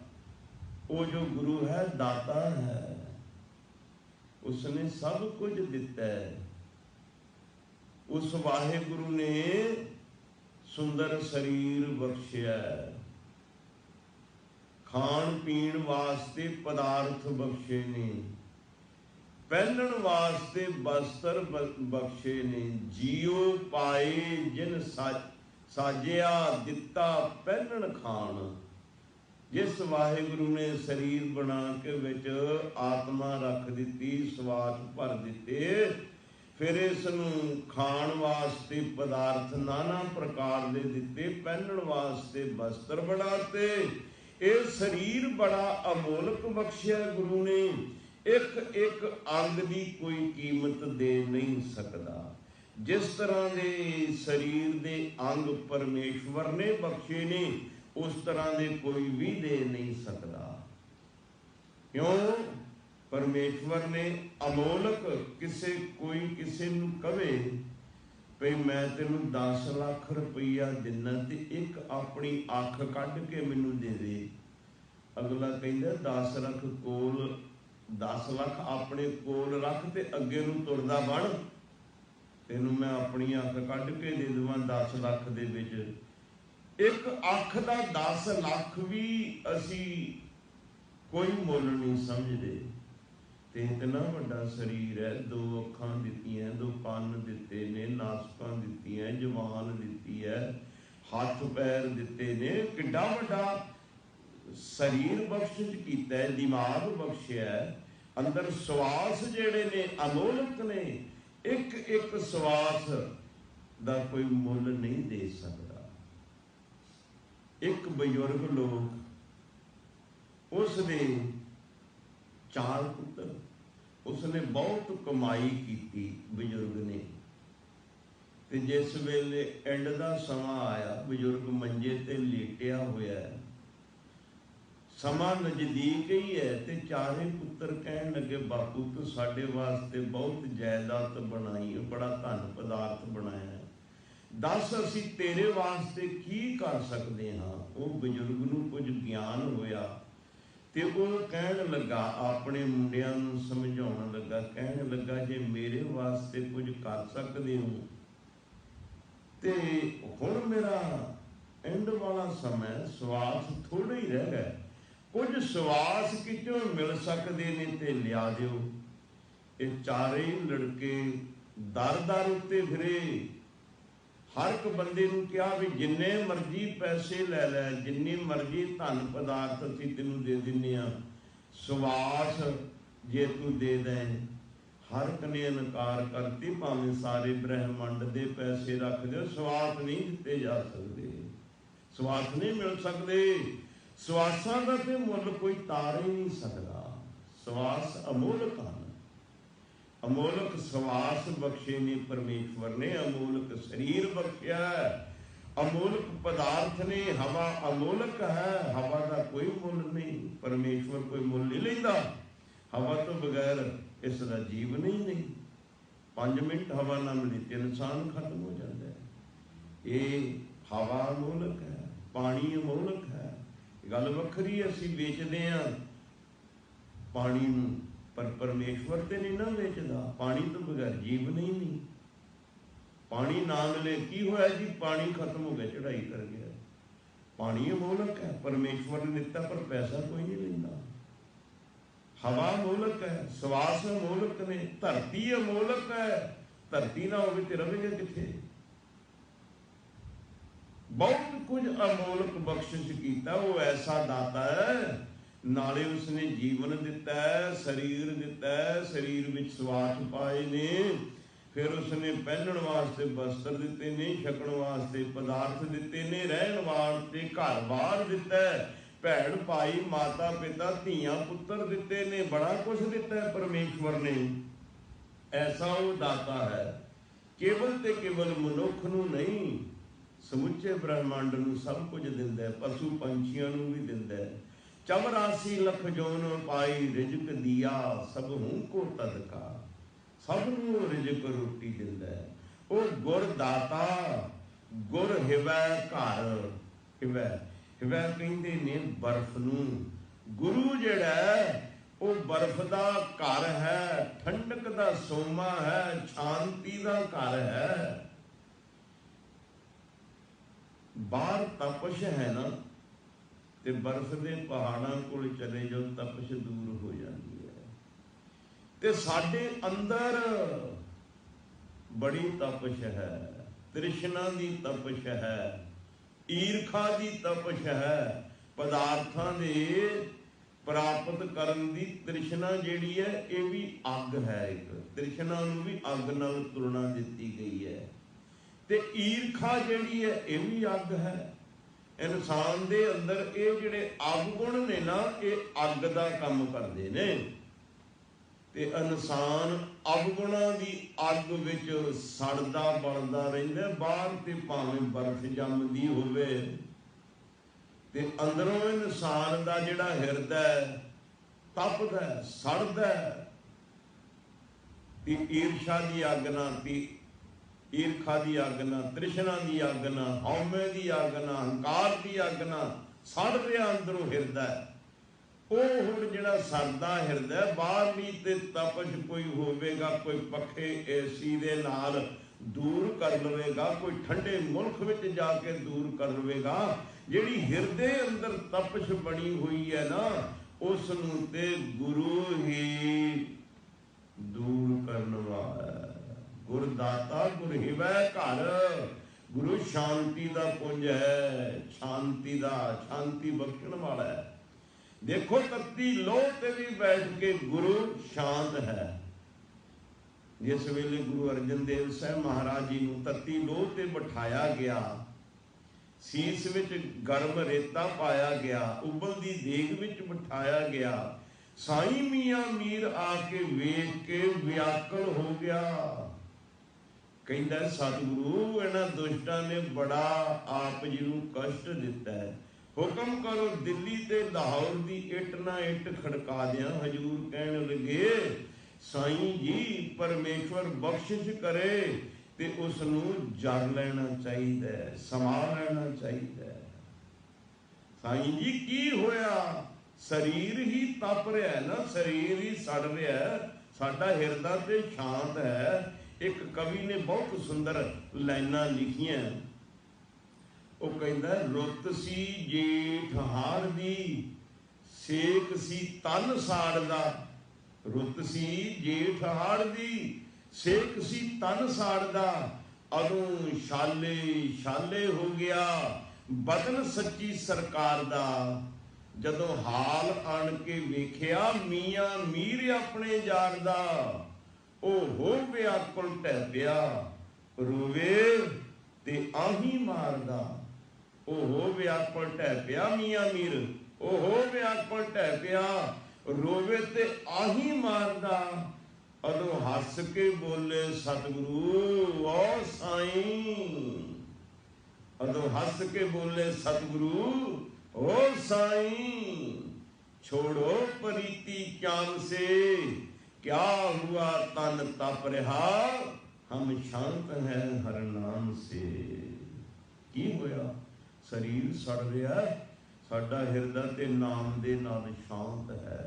ਉਹ ਜੋ ਗੁਰੂ ਹੈ ਦਾਤਾ ਹੈ। ਉਸਨੇ ਸਭ ਕੁਝ ਦਿੱਤਾ ਹੈ। ਉਸ ਵਾਹਿਗੁਰੂ ਨੇ ਸੁੰਦਰ ਸਰੀਰ ਬਖਸ਼ਿਆ, ਖਾਣ ਪੀਣ ਵਾਸਤੇ ਪਦਾਰਥ ਬਖਸ਼ੇ ਨੇ, ਪਹਿਨਣ ਵਾਸਤੇ ਬਸਤਰ ਬਖਸ਼ੇ ਨੇ। ਜੀਉ ਪਾਏ ਜਿਨ ਸਾਜਿਆ, ਦਿੱਤਾ ਪਹਿਨਣ ਖਾਣ। ਜਿਸ ਵਾਹਿਗੁਰੂ ਨੇ ਸਰੀਰ ਬਣਾ ਕੇ ਵਿੱਚ ਆਤਮਾ ਰੱਖ ਦਿੱਤੀ, ਸਵਾਸ ਭਰ ਦਿੱਤੇ, ਫਿਰ ਇਸ ਨੂੰ ਖਾਣ ਵਾਸਤੇ ਪਦਾਰਥ ਨਾਨਾ ਪ੍ਰਕਾਰ ਦੇ ਦਿੱਤੇ, ਪਹਿਨਣ ਵਾਸਤੇ ਬਸਤਰ ਬਣਾਤੇ। ਇਹ ਸਰੀਰ ਬੜਾ ਅਮੋਲਕ ਬਖਸ਼ਿਆ ਗੁਰੂ ਨੇ, ਇੱਕ ਇੱਕ ਅੰਗ ਦੀ ਕੋਈ ਕੀਮਤ ਦੇ ਨਹੀਂ ਸਕਦਾ। ਜਿਸ ਤਰ੍ਹਾਂ ਦੇ ਸਰੀਰ ਦੇ ਅੰਗ ਪਰਮੇਸ਼ਵਰ ਨੇ ਬਖਸ਼ੇ ਨੇ, ਉਸ ਤਰ੍ਹਾਂ ਦੇ ਕੋਈ ਵੀ ਦੇ ਨਹੀਂ ਸਕਦਾ। ਕਿਉਂ? ਪਰਮੇਸ਼ਵਰ ਨੇ ਅਮੋਲਕ, ਕੋਈ ਕਿਸੇ ਨੂੰ ਕਵੇ ਭਈ ਮੈਂ ਤੈਨੂੰ 10 ਲੱਖ ਰੁਪਈਆ ਦਿੰਨਾ ਤੇ ਇੱਕ ਆਪਣੀ ਅੱਖ ਕੱਢ ਕੇ ਮੈਨੂੰ ਦੇ ਦੇ, ਅਗਲਾ ਕਹਿੰਦਾ 10 ਲੱਖ ਕੋਲ, 10 ਲੱਖ ਆਪਣੇ ਕੋਲ ਰੱਖ ਤੇ ਅੱਗੇ ਨੂੰ ਤੁਰਦਾ ਬਣ, ਤੈਨੂੰ ਮੈਂ ਆਪਣੀ ਅੱਖ ਕੱਢ ਕੇ ਦੇ ਦੇਵਾਂ 10 ਲੱਖ ਦੇ ਵਿੱਚ। ਇੱਕ ਅੱਖ ਦਾ 10 ਲੱਖ ਵੀ ਅਸੀਂ ਕੋਈ ਮੁੱਲ ਨਹੀਂ ਸਮਝਦੇ। ਤੇ ਇਤਨਾ ਵੱਡਾ ਸਰੀਰ ਹੈ, 2 ਅੱਖਾਂ ਦਿੱਤੀਆਂ, 2 ਕੰਨ ਦਿੱਤੇ ਨੇ, ਨਾਸਕਾਂ ਦਿੱਤੀਆਂ, ਜ਼ੁਬਾਨ ਦਿੱਤੀ ਹੈ, ਹੱਥ ਪੈਰ ਦਿੱਤੇ ਨੇ, ਕਿੱਡਾ ਵੱਡਾ ਸਰੀਰ ਬਖਸ਼ਿਸ਼ ਕੀਤਾ ਹੈ, ਦਿਮਾਗ ਬਖਸ਼ਿਆ ਹੈ, ਅੰਦਰ ਸਵਾਸ ਜਿਹੜੇ ਨੇ ਅਮੋਲਕ ਨੇ, ਇੱਕ ਇੱਕ ਸਵਾਸ ਦਾ ਕੋਈ ਮੁੱਲ ਨਹੀਂ ਦੇ ਸਕਦਾ। ਇੱਕ ਬਜ਼ੁਰਗ ਲੋਕ, ਉਸ ਦੇ 4 ਪੁੱਤਰ, ਉਸਨੇ ਬਹੁਤ ਕਮਾਈ ਕੀਤੀ ਬਜ਼ੁਰਗ ਨੇ, ਤੇ ਜਿਸ ਵੇਲੇ ਐਂਡ ਦਾ ਸਮਾਂ ਆਇਆ, ਬਜ਼ੁਰਗ ਮੰਜੇ ਤੇ ਲੇਟਿਆ ਹੋਇਆ ਹੈ, ਸਮਾਂ ਨਜ਼ਦੀਕ ਹੀ ਹੈ, ਤੇ 4 ਪੁੱਤਰ ਕਹਿਣ ਲੱਗੇ ਬਾਪੂ ਤੂੰ ਸਾਡੇ ਵਾਸਤੇ ਬਹੁਤ ਜਾਇਦਾਦ ਬਣਾਈ, ਬੜਾ ਧਨ ਪਦਾਰਥ ਬਣਾਇਆ ਹੈ, ਦੱਸ ਅਸੀਂ ਤੇਰੇ ਵਾਸਤੇ ਕੀ ਕਰ ਸਕਦੇ ਹਾਂ। ਉਹ ਬਜ਼ੁਰਗ ਨੂੰ ਕੁਝ ਗਿਆਨ ਹੋਇਆ ਤੇ ਉਹ ਕਹਿਣ ਲੱਗਾ, ਆਪਣੇ ਮੁੰਡਿਆਂ ਨੂੰ ਸਮਝਾਉਣ ਲੱਗਾ, ਕਹਿਣ ਲੱਗਾ ਜੇ ਮੇਰੇ ਵਾਸਤੇ ਕੁਝ ਕਰ ਸਕਦੇ ਹੋ ਤੇ ਹੁਣ ਮੇਰਾ ਐਂਡ ਵਾਲਾ ਸਮਾਂ, ਸਵਾਸ ਥੋੜ੍ਹਾ ਹੀ ਰਹਿ ਗਿਆ, ਕੁਝ ਸਵਾਸ ਕਿਤੋਂ ਮਿਲ ਸਕਦੇ ਨੇ ਤੇ ਲਿਆ ਦਿਓ। ਇਹ 4 ਲੜਕੇ ਦਰ ਉੱਤੇ ਫਿਰੇ, ਹਰ ਇੱਕ ਬੰਦੇ ਨੂੰ ਕਿਹਾ ਵੀ ਜਿੰਨੇ ਮਰਜ਼ੀ ਪੈਸੇ ਲੈ ਲੈ, ਜਿੰਨੀ ਮਰਜ਼ੀ ਧਨ ਪਦਾਰਥ ਅਸੀਂ ਤੈਨੂੰ ਦੇ ਦਿੰਦੇ ਹਾਂ, ਸਵਾਸ ਜੇ ਤੂੰ ਦੇ ਦੇ। ਹਰ ਇੱਕ ਨੇ ਇਨਕਾਰ ਕਰਤੀ, ਭਾਵੇਂ ਸਾਰੇ ਬ੍ਰਹਿਮੰਡ ਦੇ ਪੈਸੇ ਰੱਖ ਦਿਓ, ਸਵਾਸ ਨਹੀਂ ਦਿੱਤੇ ਜਾ ਸਕਦੇ, ਸਵਾਸ ਨਹੀਂ ਮਿਲ ਸਕਦੇ। ਸਵਾਸਾਂ ਦਾ ਤੇ ਮੁੱਲ ਕੋਈ ਤਾਰ ਹੀ ਨਹੀਂ ਸਕਦਾ। ਸਵਾਸ ਅਮੋਲਕ ਹਨ, ਅਮੋਲਕ ਸਵਾਸ ਬਖਸ਼ੇ ਨੇ ਪਰਮੇਸ਼ਵਰ ਨੇ, ਅਮੋਲਕ ਸਰੀਰ ਬਖਸ਼ਿਆ, ਅਮੋਲਕ ਪਦਾਰਥ ਨੇ। ਹਵਾ ਅਮੋਲਕ ਹੈ, ਹਵਾ ਦਾ ਕੋਈ ਮੁੱਲ ਨਹੀਂ, ਪਰਮੇਸ਼ਵਰ ਕੋਈ ਮੁੱਲ ਨਹੀਂ ਲੈਂਦਾ। ਹਵਾ ਤੋਂ ਬਗੈਰ ਇਸ ਦਾ ਜੀਵਨ ਹੀ ਨਹੀਂ। 5 ਮਿੰਟ ਹਵਾ ਨਾ ਮਿਲੇ ਤੇ ਇਨਸਾਨ ਖਤਮ ਹੋ ਜਾਂਦਾ ਹੈ। ਇਹ ਹਵਾ ਅਮੋਲਕ ਹੈ, ਪਾਣੀ ਅਮੋਲਕ ਹੈ। ਗੱਲ ਵੱਖਰੀ, ਅਸੀਂ ਵੇਚਦੇ ਹਾਂ ਪਾਣੀ ਨੂੰ, ਪਰ ਪਰਮੇਸ਼ਵਰ ਤੇ ਨਹੀਂ ਨਾ ਵੇਚਦਾ। ਪਾਣੀ ਤੋਂ ਬਗੈਰ ਜੀਵਨ ਹੀ ਨਹੀਂ। ਪਾਣੀ ਨਾ ਮਿਲੇ ਕੀ ਹੋਇਆ ਜੀ? ਪਾਣੀ ਖਤਮ ਹੋ ਗਿਆ, ਚੜਾਈ ਕਰ ਗਿਆ। ਪਾਣੀ ਅਮੋਲਕ ਹੈ, ਪਰਮੇਸ਼ਵਰ ਨੇ ਦਿੱਤਾ, ਪਰ ਪੈਸਾ ਕੋਈ ਨਹੀਂ ਲੈਂਦਾ। ਹਵਾ ਅਮੋਲਕ ਹੈ, ਸਵਾਸ ਅਮੋਲਕ ਨੇ, ਧਰਤੀ ਅਮੋਲਕ ਹੈ। ਧਰਤੀ ਨਾ ਹੋਵੇ ਤੇ ਰਵੇਗਾ ਕਿੱਥੇ? ਬਹੁਤ ਕੁਝ ਅਮੋਲਕ ਬਖਸ਼ਿਸ਼ ਕੀਤਾ। ਉਹ ਐਸਾ ਦਾਤਾ ਹੈ, ਨਾਲੇ ਉਸਨੇ ਜੀਵਨ ਦਿੱਤਾ ਹੈ, ਸਰੀਰ ਦਿੱਤਾ ਹੈ, ਸਰੀਰ ਵਿੱਚ ਸਵਾਸ ਪਾਏ ਨੇ, ਫਿਰ ਉਸਨੇ ਪਹਿਨਣ ਵਾਸਤੇ ਵਸਤਰ ਦਿੱਤੇ ਨੇ, ਛਕਣ ਵਾਸਤੇ ਪਦਾਰਥ ਦਿੱਤੇ ਨੇ, ਰਹਿਣ ਵਾਸਤੇ ਘਰ-ਬਾਰ ਦਿੱਤਾ ਹੈ, ਭੈਣ ਭਾਈ ਮਾਤਾ ਪਿਤਾ ਧੀਆਂ ਪੁੱਤਰ ਦਿੱਤੇ ਨੇ, ਬੜਾ ਕੁਛ ਦਿੱਤਾ ਹੈ ਪਰਮੇਸ਼ਵਰ ਨੇ। ਐਸਾ ਉਹ ਦਾਤਾ ਹੈ, ਕੇਵਲ ਤੇ ਕੇਵਲ ਮਨੁੱਖ ਨੂੰ ਨਹੀਂ, ਸਮੁੱਚੇ ਬ੍ਰਹਮੰਡ ਨੂੰ ਸਭ ਕੁਝ ਦਿੰਦਾ ਹੈ, ਪਸ਼ੂ ਪੰਛੀਆਂ ਨੂੰ ਵੀ ਦਿੰਦਾ ਹੈ। 84 ਲੱਖ ਜੋਨ ਪਾਈ ਰਿਜਕ ਦਿਆ, ਸਭ ਹੂੰ ਕੋ ਤਦਕਾ, ਸਭ ਨੂੰ ਰਿਜਕ ਰੋਟੀ ਦਿੰਦਾ ਹੈ। ਉਹ ਗੁਰ ਦਾਤਾ, ਗੁਰ ਹਿਵੈ ਘਰ, ਹਿਵੈ ਕਹਿੰਦੇ ਨੇ ਬਰਫ ਨੂੰ। ਗੁਰੂ ਜਿਹੜਾ ਉਹ ਬਰਫ ਦਾ ਘਰ ਹੈ, ਠੰਡਕ ਦਾ ਸੋਮਾ ਹੈ, ਸ਼ਾਂਤੀ ਦਾ ਘਰ ਹੈ। ਬਾਹਰ ਤਪਸ਼ ਹੈ ਨਾ, ਤੇ ਬਰਫ ਦੇ ਪਹਾੜਾਂ ਕੋਲ ਚਲੇ ਜਾਓ, ਤਪਸ਼ ਦੂਰ ਹੋ ਜਾਂਦੀ ਹੈ। ਤੇ ਸਾਡੇ ਅੰਦਰ ਬੜੀ ਤਪਸ਼ ਹੈ, ਤ੍ਰਿਸ਼ਨਾ ਦੀ ਤਪਸ਼ ਹੈ, ਈਰਖਾ ਦੀ ਤਪਸ਼ ਹੈ, ਪਦਾਰਥਾਂ ਦੇ ਪ੍ਰਾਪਤ ਕਰਨ ਦੀ ਤ੍ਰਿਸ਼ਨਾ ਜਿਹੜੀ ਹੈ, ਇਹ ਵੀ ਅੱਗ ਹੈ। ਇੱਕ ਤ੍ਰਿਸ਼ਨਾ ਨੂੰ ਵੀ ਅੱਗ ਨਾਲ ਤੁਲਨਾ ਦਿੱਤੀ ਗਈ ਹੈ। ਤੇ ਈਰਖਾ ਜਿਹੜੀ ਹੈ, ਇਹ ਵੀ ਅੱਗ ਹੈ। ਇਨਸਾਨ ਦੇ ਅੰਦਰ ਇਹ ਜਿਹੜੇ ਅਵਗੁਣ ਨੇ ਨਾ, ਇਹ ਅੱਗ ਦਾ ਕੰਮ ਕਰਦੇ ਨੇ। ਤੇ ਇਨਸਾਨ ਅਵਗੁਣਾਂ ਦੀ ਅੱਗ ਵਿੱਚ ਸੜਦਾ ਬਲਦਾ ਰਹਿੰਦਾ। ਬਾਹਰ ਤੇ ਭਾਵੇਂ ਬਰਫ਼ ਜੰਮਦੀ ਹੋਵੇ, ਤੇ ਅੰਦਰੋਂ ਇਨਸਾਨ ਦਾ ਜਿਹੜਾ ਹਿਰਦਾ ਤਪਦਾ, ਸੜਦਾ। ਤੇ ਈਰਸ਼ਾ ਦੀ ਅੱਗ ਨਾਲ, ਤੇ ਈਰਖਾ ਦੀ ਅੱਗ ਨਾਲ, ਤ੍ਰਿਸ਼ਨਾ ਦੀ ਅੱਗ ਨਾਲ, ਹਉਮੈ ਦੀ ਅੱਗ ਨਾਲ, ਹੰਕਾਰ ਦੀ ਅੱਗ ਨਾਲ ਸੜ ਰਿਹਾ ਅੰਦਰੋਂ ਹਿਰਦਾ। ਉਹ ਹੁਣ ਜਿਹੜਾ ਸੜਦਾ ਹਿਰਦਾ, ਬਾਹਰਲੀ ਤੇ ਤਪਸ਼ ਕੋਈ ਹੋਵੇਗਾ, ਕੋਈ ਪੱਖੇ ਏਸੀ ਦੇ ਨਾਲ ਦੂਰ ਕਰ ਲਵੇਗਾ, ਕੋਈ ਠੰਡੇ ਮੁਲਕ ਵਿੱਚ ਜਾ ਕੇ ਦੂਰ ਕਰ ਲਵੇਗਾ। ਜਿਹੜੀ ਹਿਰਦੇ ਅੰਦਰ ਤਪਸ਼ ਬਣੀ ਹੋਈ ਹੈ ਨਾ, ਉਸ ਨੂੰ ਤੇ ਗੁਰੂ ਹੀ ਦੂਰ ਕਰਨ ਵਾਲਾ। ਗੁਰ ਦਾਤਾ ਗੁਰ ਹਿਵੈ ਘਰ। ਗੁਰੂ ਸ਼ਾਂਤੀ ਦਾ ਪੁੰਜ ਹੈ, ਸ਼ਾਂਤੀ ਦਾ, ਸ਼ਾਂਤੀ ਬਖਸ਼ਣ ਵਾਲਾ ਹੈ। ਦੇਖੋ ਤੱਤੀ ਲੋਹ ਤੇ ਵੀ ਬੈਠ ਕੇ ਗੁਰੂ ਸ਼ਾਂਤ ਹੈ। ਜਿਸ ਵੇਲੇ ਗੁਰੂ ਅਰਜਨ ਦੇਵ ਸਾਹਿਬ ਮਹਾਰਾਜ ਜੀ ਨੂੰ ਤੱਤੀ ਲੋਹ ਤੇ ਬਿਠਾਇਆ ਗਿਆ, ਸੀਸ ਵਿੱਚ ਗਰਮ ਰੇਤਾ ਪਾਇਆ ਗਿਆ, ਉਬਲਦੀ ਦੇਗ ਵਿੱਚ ਬਿਠਾਇਆ ਗਿਆ, ਸਾਈਂ ਮੀਆਂ ਮੀਰ ਆ ਕੇ ਵੇਖ ਕੇ ਵਿਆਕਲ ਹੋ ਗਿਆ। ਕਹਿੰਦਾ ਸਤਿਗੁਰੂ, ਇਹਨਾਂ ਦੁਸ਼ਟਾਂ ਨੇ ਬੜਾ ਆਪ ਜੀ ਨੂੰ ਕਸ਼ਟ ਦਿੱਤਾ ਹੈ, ਹੁਕਮ ਕਰੋ ਦਿੱਲੀ ਤੇ ਲਾਹੌਰ ਦੀ ਇੱਟ ਨਾ ਇੱਟ ਖੜਕਾ ਦਿਆਂ। ਹਜੂਰ ਕਹਿਣ ਲੱਗੇ, ਸਾਈਂ ਜੀ ਪਰਮੇਸ਼ਵਰ ਬਖਸ਼ਿਸ਼ ਕਰੇ ਤੇ ਉਸ ਨੂੰ ਜਰ ਲੈਣਾ ਚਾਹੀਦਾ, ਸਮਾ ਲੈਣਾ ਚਾਹੀਦਾ। ਸਾਈਂ ਜੀ ਕੀ ਹੋਇਆ? ਸਰੀਰ ਹੀ ਤਪ ਰਿਹਾ ਨਾ, ਸਰੀਰ ਹੀ ਸੜ ਰਿਹਾ, ਸਾਡਾ ਹਿਰਦਾ ਤੇ ਸ਼ਾਂਤ ਹੈ। ਇੱਕ ਕਵੀ ਨੇ ਬਹੁਤ ਸੁੰਦਰ ਲਾਈਨਾਂ ਲਿਖੀਆਂ। ਉਹ ਕਹਿੰਦਾ, ਰੁੱਤ ਸੀ ਜੇਠ ਹਾੜ ਦੀ, ਸੇਕ ਸੀ ਤਨ ਸਾੜਦਾ। ਰੁੱਤ ਸੀ ਜੇਠ ਹਾੜ ਦੀ, ਸੇਕ ਸੀ ਤਨ ਸਾੜਦਾ। ਅਦੋਂ ਛਾਲੇ ਛਾਲੇ ਹੋ ਗਿਆ ਬਦਨ ਸੱਚੀ ਸਰਕਾਰ ਦਾ। ਜਦੋਂ ਹਾਲ ਆਣ ਕੇ ਵੇਖਿਆ ਮੀਆਂ ਮੀਰ ਆਪਣੇ ਯਾਰ ਦਾ। ਉਹ ਹੋ ਵਿਆਕੁਲ ਢਹਿ ਪਿਆ, ਰੋਵੇ ਤੇ ਆਹੀ ਮਾਰਦਾ। ਉਹ ਹੋ ਵਿਆਕੁਲ ਢਹਿ ਪਿਆ ਮੀਆਂ ਮੀਰ, ਉਹ ਹੋ ਵਿਆਕੁਲ ਢਹਿ ਪਿਆ, ਰੋਵੇ ਤੇ ਆਹੀ ਮਾਰਦਾ। ਅਦੋਂ ਹੱਸ ਕੇ ਬੋਲੇ ਸਤਿਗੁਰੂ ਓ ਸਾਈਂ। ਅਦੋਂ ਹੱਸ ਕੇ ਬੋਲੇ ਸਤਿਗੁਰੂ ਓ ਸਾਈਂ। ਛੋੜੋ ਪ੍ਰੀਤੀ ਚਾਮ ਸੇ, क्या हुआ तन तप रहा, हम शांत हैं हर नाम से। की होया? शरीर सड़ रहा, साडा हिरदा ते नाम दे नाल शांत है,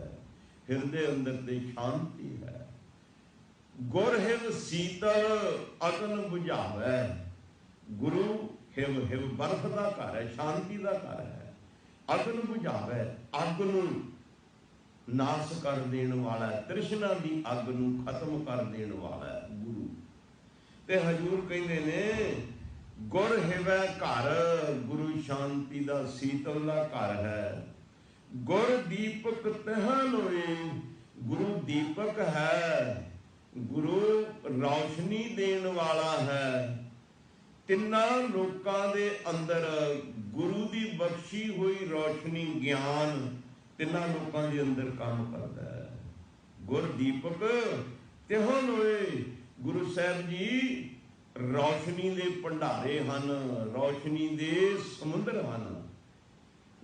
हिरदे अंदर ते शांति है। गुर हिव शीतल अगन बुझावै। गुरु हिव हिव बर्फ का घर है, शांति का घर है। अगन बुझावै, अग नूं नाश कर देण वाला है, तृष्णा की अग नूं खत्म कर देण वाला है गुरु। ते हजूर कहंदे ने गुर हिवै घर, गुरु शांति दा शीतल दा घर है। गुर दीपक तह लोए, गुरु दीपक है, गुरु रोशनी देण वाला है। तिन्ना लोकां दे अंदर गुरु दी बख्शी हुई रोशनी ज्ञान तिन्ना लोगों के अंदर काम करता है। गुर दीपक त्यों लोए। गुरु साहब जी रोशनी दे भंडारे हन, रोशनी दे समुद्र हन।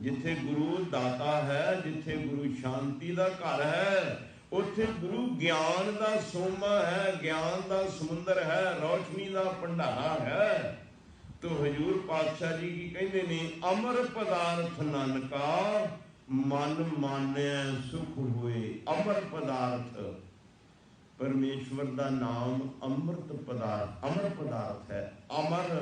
जिथे गुरु दाता है, जिथे गुरु शांति का घर है, उत्थे गुरु ज्ञान का सोमा है, ज्ञान का समुद्र है, रोशनी का भंडारा है। तो हजूर पातशाह जी की कहते ने, अमर पदार्थ नानका मन माने सुख हुए। अमर पदार्थ, परमेश्वर का नाम अमृत पदार्थ, अमर पदार्थ है। अमर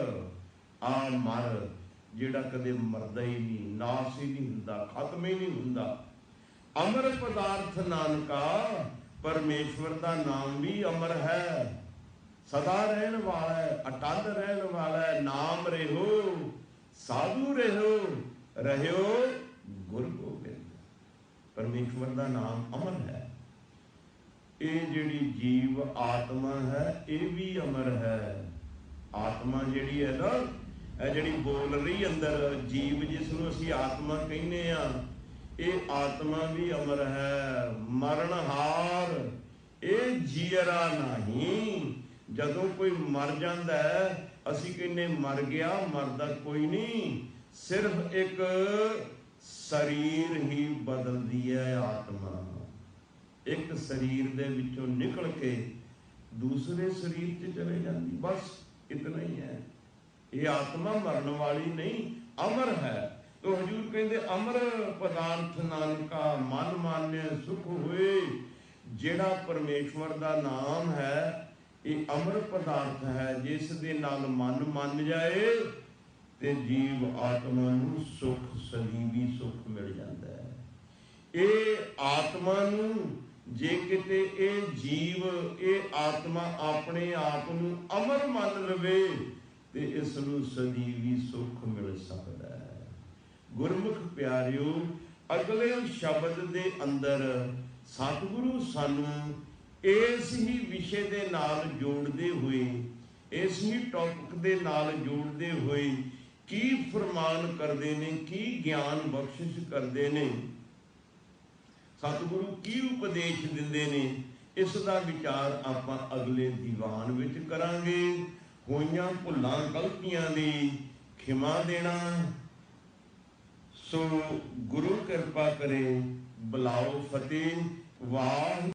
अमर जिहड़ा कदे मरदा ही नहीं, नाश ही नहीं हुंदा, खत्म ही नहीं हुंदा। अमर पदार्थ नानका, परमेश्वर का नाम भी अमर है, सदा रहने वाला है, अटल रहने वाला है। नाम रहो साधु रहो, रहो गुर गोबिंद। परमेश्वर का नाम अमर है। ये जिहड़ी जीव आत्मा है, ये भी अमर है। आत्मा जिहड़ी है ना, ਜਿਹੜੀ ਬੋਲ ਰਹੀ ਅੰਦਰ ਜੀਵ, ਜਿਸ ਨੂੰ ਅਸੀਂ ਆਤਮਾ ਕਹਿੰਦੇ ਆ, ਇਹ ਆਤਮਾ ਵੀ ਅਮਰ ਹੈ, ਮਰਨਹਾਰ ਇਹ ਜੀਅਰਾ ਨਹੀਂ। ਜਦੋਂ ਕੋਈ ਮਰ ਜਾਂਦਾ ਹੈ ਅਸੀਂ ਕਹਿੰਦੇ ਮਰ ਗਿਆ, ਮਰਦਾ ਕੋਈ ਨਹੀਂ, ਸਿਰਫ ਇੱਕ ਸਰੀਰ ਹੀ ਬਦਲਦੀ ਹੈ ਆਤਮਾ। ਇੱਕ ਸਰੀਰ ਦੇ ਵਿੱਚੋਂ ਨਿਕਲ ਕੇ ਦੂਸਰੇ ਸਰੀਰ 'ਚ ਚਲੇ ਜਾਂਦੀ, ਬਸ ਇਤਨਾ ਹੀ ਹੈ। ਇਹ ਆਤਮਾ ਮਰਨ ਵਾਲੀ ਨਹੀਂ, ਅਮਰ ਹੈ। ਤੋ ਹਜੂਰ ਕਹਿੰਦੇ ਅਮਰ ਪਦਾਰਥ ਨਾਨਕਾ ਮਨ ਮਾਨਿਆ ਸੁਖ ਹੋਏ। ਜਿਹੜਾ ਪਰਮੇਸ਼ਵਰ ਦਾ ਨਾਮ ਹੈ ਇਹ ਅਮਰ ਪਦਾਰਥ ਹੈ, ਜਿਸ ਦੇ ਨਾਲ ਮਨ ਮੰਨ ਜਾਏ ਤੇ ਜੀਵ ਆਤਮਾ ਨੂੰ ਸੁਖ, ਸਦੀਵੀ ਸੁਖ ਮਿਲ ਜਾਂਦਾ ਹੈ। ਇਹ ਆਤਮਾ ਨੂੰ ਜੇ ਕਿਤੇ ਇਹ ਜੀਵ, ਇਹ ਆਤਮਾ ਆਪਣੇ ਆਪ ਨੂੰ ਅਮਰ ਮੰਨ ਲਵੇ ਤੇ ਇਸ ਨੂੰ ਸਦੀਵੀ ਸੁਖ ਮਿਲ ਸਕਦਾ ਹੈ। ਗੁਰਮੁਖ ਪਿਆਰਿਓ, ਅਗਲੇ ਸ਼ਬਦ ਦੇ ਅੰਦਰ ਸਤਿਗੁਰੂ ਸਾਨੂੰ ਇਸ ਹੀ ਵਿਸ਼ੇ ਦੇ ਨਾਲ ਜੋੜਦੇ ਹੋਏ, ਇਸ ਹੀ ਟੌਪਿਕ ਦੇ ਨਾਲ ਜੋੜਦੇ ਹੋਏ ਕੀ ਫਰਮਾਨ ਕਰਦੇ ਨੇ, ਕੀ ਗਿਆਨ ਬਖਸ਼ਿਸ਼ ਕਰਦੇ ਨੇ, ਸਤਿਗੁਰੂ ਕੀ ਉਪਦੇਸ਼ ਦਿੰਦੇ ਨੇ, ਇਸ ਦਾ ਵਿਚਾਰ ਆਪਾਂ ਅਗਲੇ ਦੀਵਾਨ ਵਿੱਚ ਕਰਾਂਗੇ। ਹੋਈਆਂ ਭੁੱਲਾਂ ਗਲਤੀਆਂ ਦੀ ਖਿਮਾ ਦੇਣਾ। ਸੋ ਗੁਰੂ ਕਿਰਪਾ ਕਰੇ। ਬੁਲਾਓ ਫਤਿਹ। ਵਾਹ।